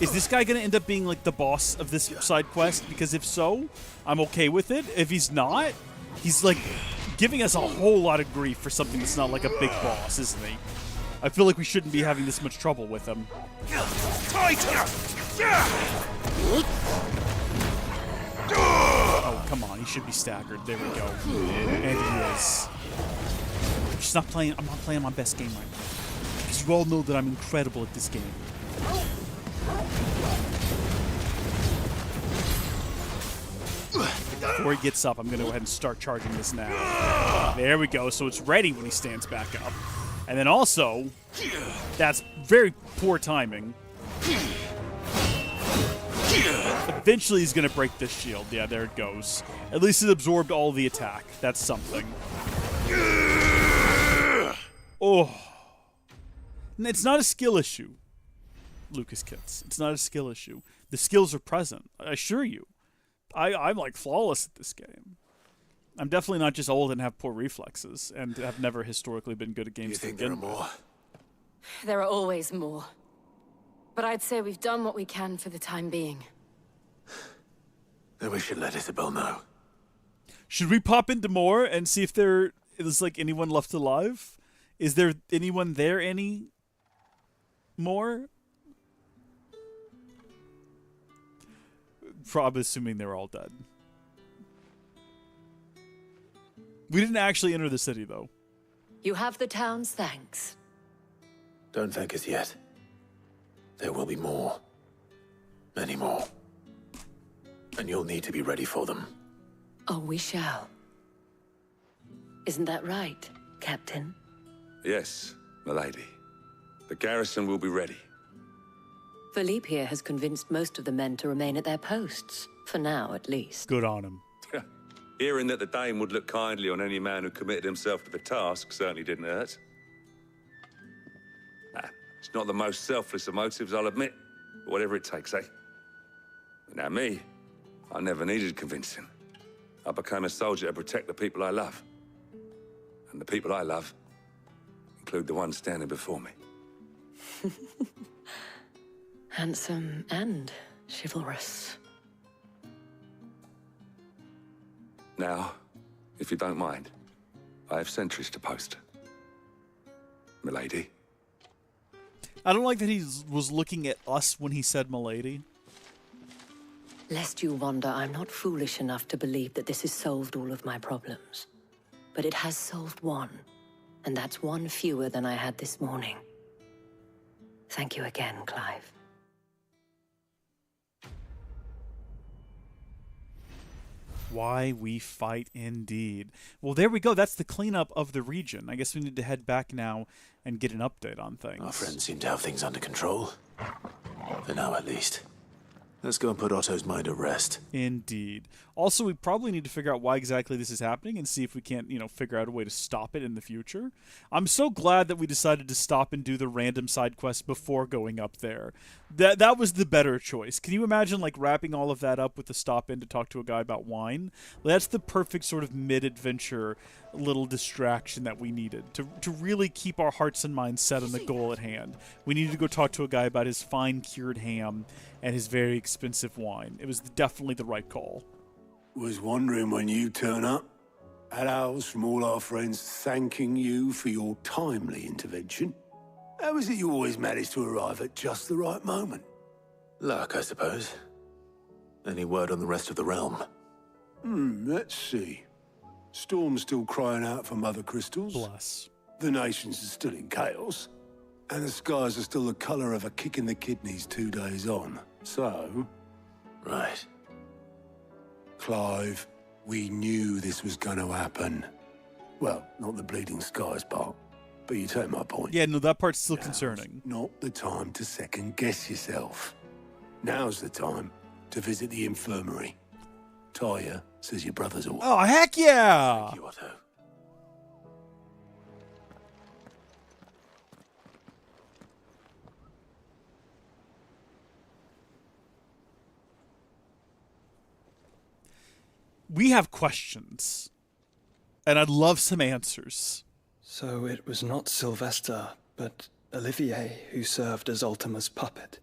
Is this guy going to end up being the boss of this side quest? Because if so, I'm okay with it. If he's not, he's giving us a whole lot of grief for something that's not like a big boss, isn't he? I feel like we shouldn't be having this much trouble with him. Oh, come on. He should be staggered. There we go. And he is. I'm not playing my best game right now. Because you all know that I'm incredible at this game. Before he gets up, I'm going to go ahead and start charging this now. There we go. So it's ready when he stands back up. And then also, that's very poor timing. Eventually he's going to break this shield. Yeah, there it goes. At least it absorbed all the attack. That's something. Oh. It's not a skill issue, Lucas Kits. It's not a skill issue. The skills are present, I assure you. I'm flawless at this game. I'm definitely not just old and have poor reflexes and have never historically been good at games. You think there are more? There are always more. But I'd say we've done what we can for the time being. Then we should let Isabel know. Should we pop into more and see if there is anyone left alive? Is there anyone there any more? Probably assuming they're all dead. We didn't actually enter the city, though. You have the town's thanks. Don't thank us yet. There will be more. Many more. And you'll need to be ready for them. Oh, we shall. Isn't that right, Captain? Yes, milady. The garrison will be ready. Philippe here has convinced most of the men to remain at their posts. For now, at least. Good on him. Hearing that the Dane would look kindly on any man who committed himself to the task certainly didn't hurt. It's not the most selfless of motives, I'll admit. But whatever it takes, eh? Now me, I never needed convincing. I became a soldier to protect the people I love. And the people I love include the ones standing before me. Handsome and chivalrous. Now, if you don't mind, I have sentries to post. Milady. I don't like that he was looking at us when he said milady. Lest you wonder, I'm not foolish enough to believe that this has solved all of my problems. But it has solved one, and that's one fewer than I had this morning. Thank you again, Clive. Why we fight indeed. Well, there we go. That's the cleanup of the region. I guess we need to head back now and get an update on things. Our friends seem to have things under control. For now, at least. Let's go and put Otto's mind at rest. Indeed. Also, we probably need to figure out why exactly this is happening and see if we can't, figure out a way to stop it in the future. I'm so glad that we decided to stop and do the random side quest before going up there. That was the better choice. Can you imagine, wrapping all of that up with the stop in to talk to a guy about wine? That's the perfect sort of mid-adventure little distraction that we needed to really keep our hearts and minds set on the goal at hand. We needed to go talk to a guy about his fine cured ham and his very expensive wine. It was definitely the right call. Was wondering when you turn up. Had owls from all our friends thanking you for your timely intervention. How is it you always manage to arrive at just the right moment? Luck, I suppose. Any word on the rest of the realm? Let's see. Storm's still crying out for Mother Crystals. Bless. The nations are still in chaos. And the skies are still the colour of a kick in the kidneys 2 days on. So... Right. Clive, we knew this was going to happen. Well, not the bleeding skies part, but you take my point. Yeah, no, that part's still concerning. Not the time to second-guess yourself. Now's the time to visit the infirmary. Talia says your brother's all... Oh, heck yeah! Thank you, Otto. We have questions, and I'd love some answers. So it was not Sylvester, but Olivier who served as Ultima's puppet.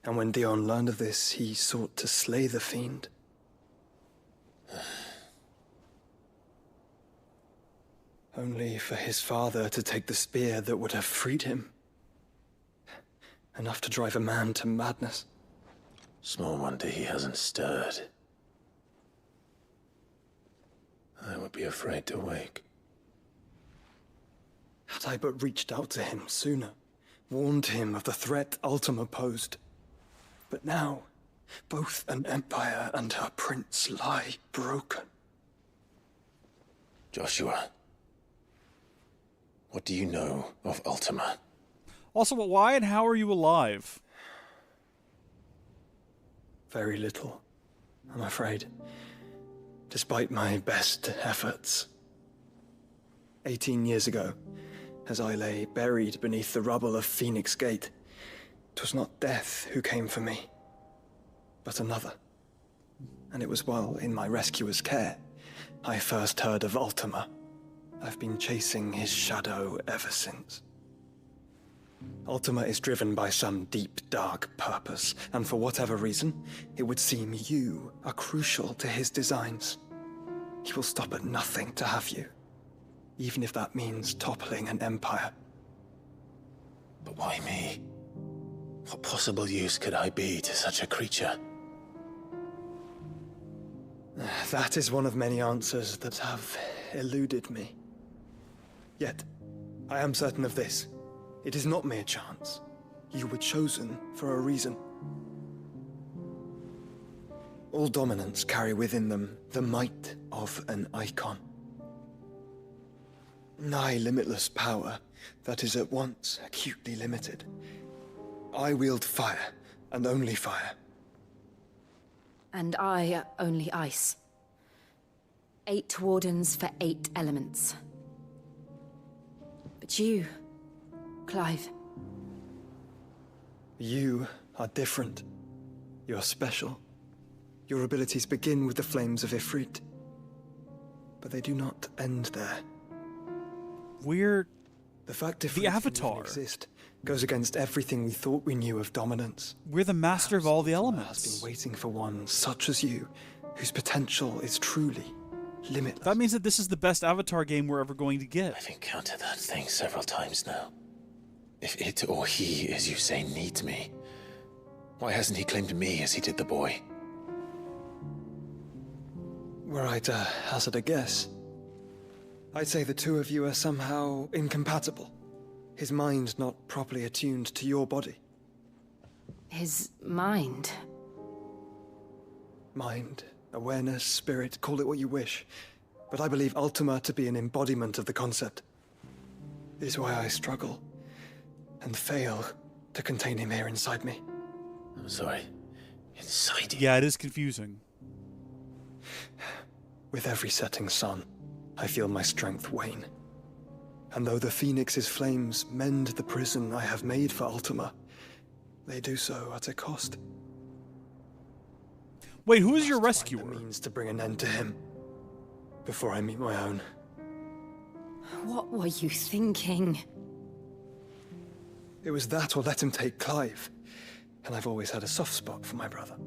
And when Dion learned of this, he sought to slay the fiend. Only for his father to take the spear that would have freed him. Enough to drive a man to madness. Small wonder he hasn't stirred. I would be afraid to wake. Had I but reached out to him sooner, warned him of the threat Ultima posed. But now, both an empire and her prince lie broken. Joshua, what do you know of Ultima? Also, why and how are you alive? Very little, I'm afraid. Despite my best efforts. 18 years ago, as I lay buried beneath the rubble of Phoenix Gate, 'twas not death who came for me, but another. And it was while in my rescuer's care, I first heard of Ultima. I've been chasing his shadow ever since. Ultima is driven by some deep, dark purpose, and for whatever reason, it would seem you are crucial to his designs. He will stop at nothing to have you, even if that means toppling an empire. But why me? What possible use could I be to such a creature? That is one of many answers that have eluded me. Yet, I am certain of this. It is not mere chance. You were chosen for a reason. All dominants carry within them the might of an icon. nigh limitless power that is at once acutely limited. I wield fire, and only fire. And I only ice. 8 wardens for 8 elements. But you, Clive. You are different. You're special. Your abilities begin with the flames of Ifrit. But they do not end there. We're the fact Ifrit the Avatar exist goes against everything we thought we knew of dominance. We're the master of all the elements. Has been waiting for one such as you, whose potential is truly limitless. That means that this is the best Avatar game we're ever going to get. I've encountered that thing several times now. If it or he, as you say, needs me, why hasn't he claimed me as he did the boy? Were I to hazard a guess, I'd say the two of you are somehow incompatible. His mind not properly attuned to your body. His mind? Mind, awareness, spirit, call it what you wish. But I believe Ultima to be an embodiment of the concept. It is why I struggle and fail to contain him here inside me. I'm sorry. Inside you? Yeah, it is confusing. With every setting sun, I feel my strength wane. And though the Phoenix's flames mend the prison I have made for Ultima, they do so at a cost. Wait, who is your rescuer? The means to bring an end to him before I meet my own. What were you thinking? It was that or let him take Clive. And I've always had a soft spot for my brother.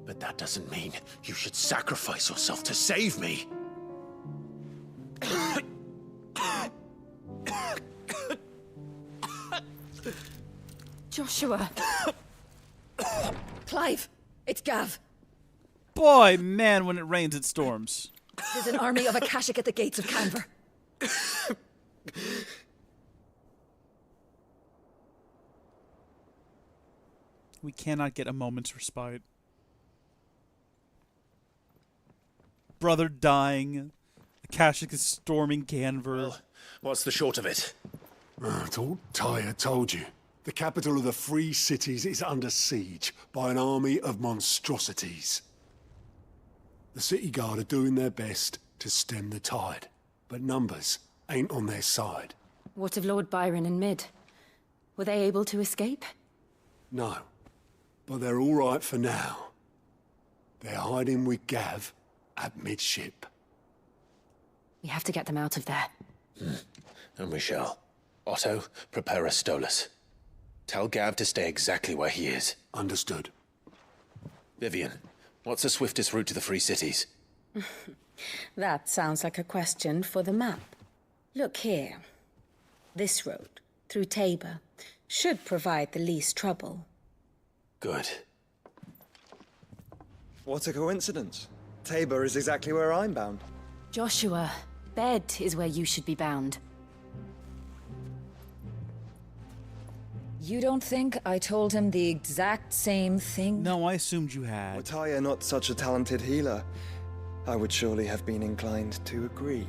But that doesn't mean you should sacrifice yourself to save me. Joshua. Clive, it's Gav. Boy, man, when it rains, it storms. There's an army of Akashic at the gates of Canver. We cannot get a moment's respite. Brother dying. Akashic is storming Canver. Well, what's the short of it? I thought Tyre told you. The capital of the Free Cities is under siege by an army of monstrosities. The city guard are doing their best to stem the tide, but numbers ain't on their side. What of Lord Byron and Mid? Were they able to escape? No, but they're all right for now. They're hiding with Gav at midship. We have to get them out of there. And we shall. Otto, prepare a Stolas. Tell Gav to stay exactly where he is. Understood. Vivian, what's the swiftest route to the Free Cities? That sounds like a question for the map. Look here. This road, through Tabor, should provide the least trouble. Good. What a coincidence. Tabor is exactly where I'm bound. Joshua, bed is where you should be bound. You don't think I told him the exact same thing? No, I assumed you had. Were Tyre not such a talented healer, I would surely have been inclined to agree.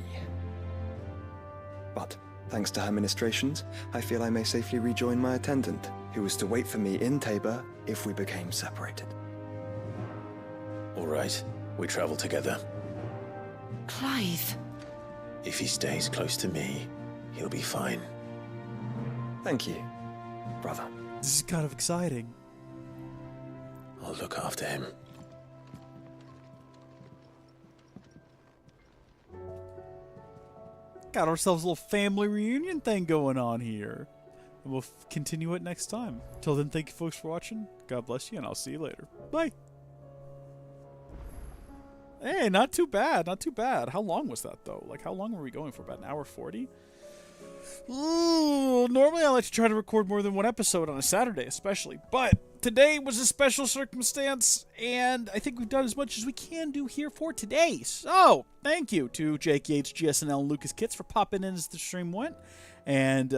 But, thanks to her ministrations, I feel I may safely rejoin my attendant, who was to wait for me in Tabor if we became separated. All right, we travel together. Clive. If he stays close to me, he'll be fine. Thank you, brother. This is kind of exciting. I'll look after him. Got ourselves a little family reunion thing going on here. And we'll continue it next time. Till then, thank you folks for watching. God bless you, and I'll see you later. Bye. Hey, not too bad, not too bad. How long was that, though? Like, how long were we going for? About an hour 40? Ooh, normally I like to try to record more than one episode on a Saturday, especially. But today was a special circumstance, and I think we've done as much as we can do here for today. So, thank you to Jake Yates, GSNL, and Lucas Kitts for popping in as the stream went. And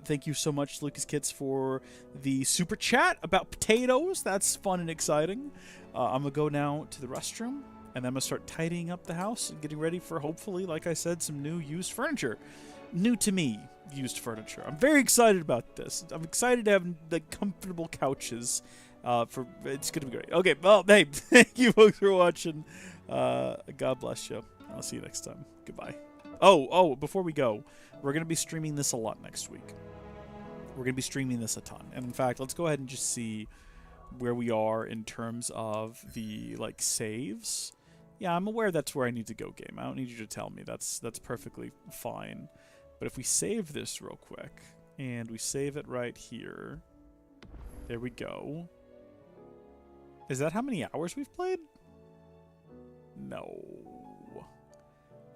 thank you so much, Lucas Kitts, for the super chat about potatoes. That's fun and exciting. I'm going to go now to the restroom. And I'm going to start tidying up the house and getting ready for, hopefully, like I said, some new used furniture. new to me used furniture. I'm very excited about this. I'm excited to have the comfortable couches. It's gonna be great. Okay, well, hey, thank you folks for watching. God bless you. I'll see you next time. Goodbye. Oh, before we go, we're gonna be streaming this a lot next week. We're gonna be streaming this a ton, and in fact, let's go ahead and just see where we are in terms of the saves. Yeah, I'm aware that's where I need to go, game. I don't need you to tell me. That's perfectly fine. But if we save this real quick, and we save it right here, there we go. Is that how many hours we've played? No.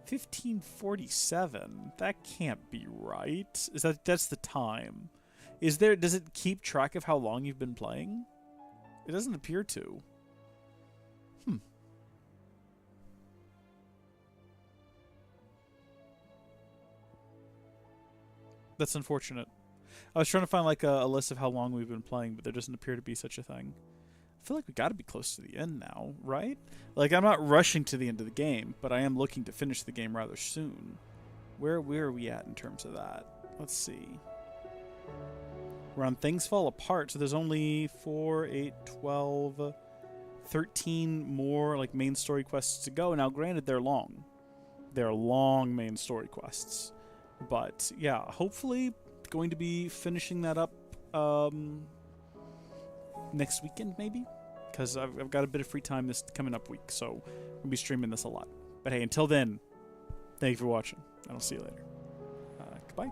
1547. That can't be right. That's the time. Does it keep track of how long you've been playing? It doesn't appear to. That's unfortunate. I was trying to find a list of how long we've been playing, but there doesn't appear to be such a thing. I feel like we got to be close to the end now, right? I'm not rushing to the end of the game, but I am looking to finish the game rather soon. Where are we at in terms of that? Let's see. We're on Things Fall Apart, so there's only 4, 8, 12, 13 more main story quests to go. Now, granted, they're long. They're long main story quests. But yeah, hopefully going to be finishing that up next weekend maybe, because I've got a bit of free time this coming up week, so I'll be streaming this a lot. But hey, until then, thank you for watching, and I'll see you later. Goodbye.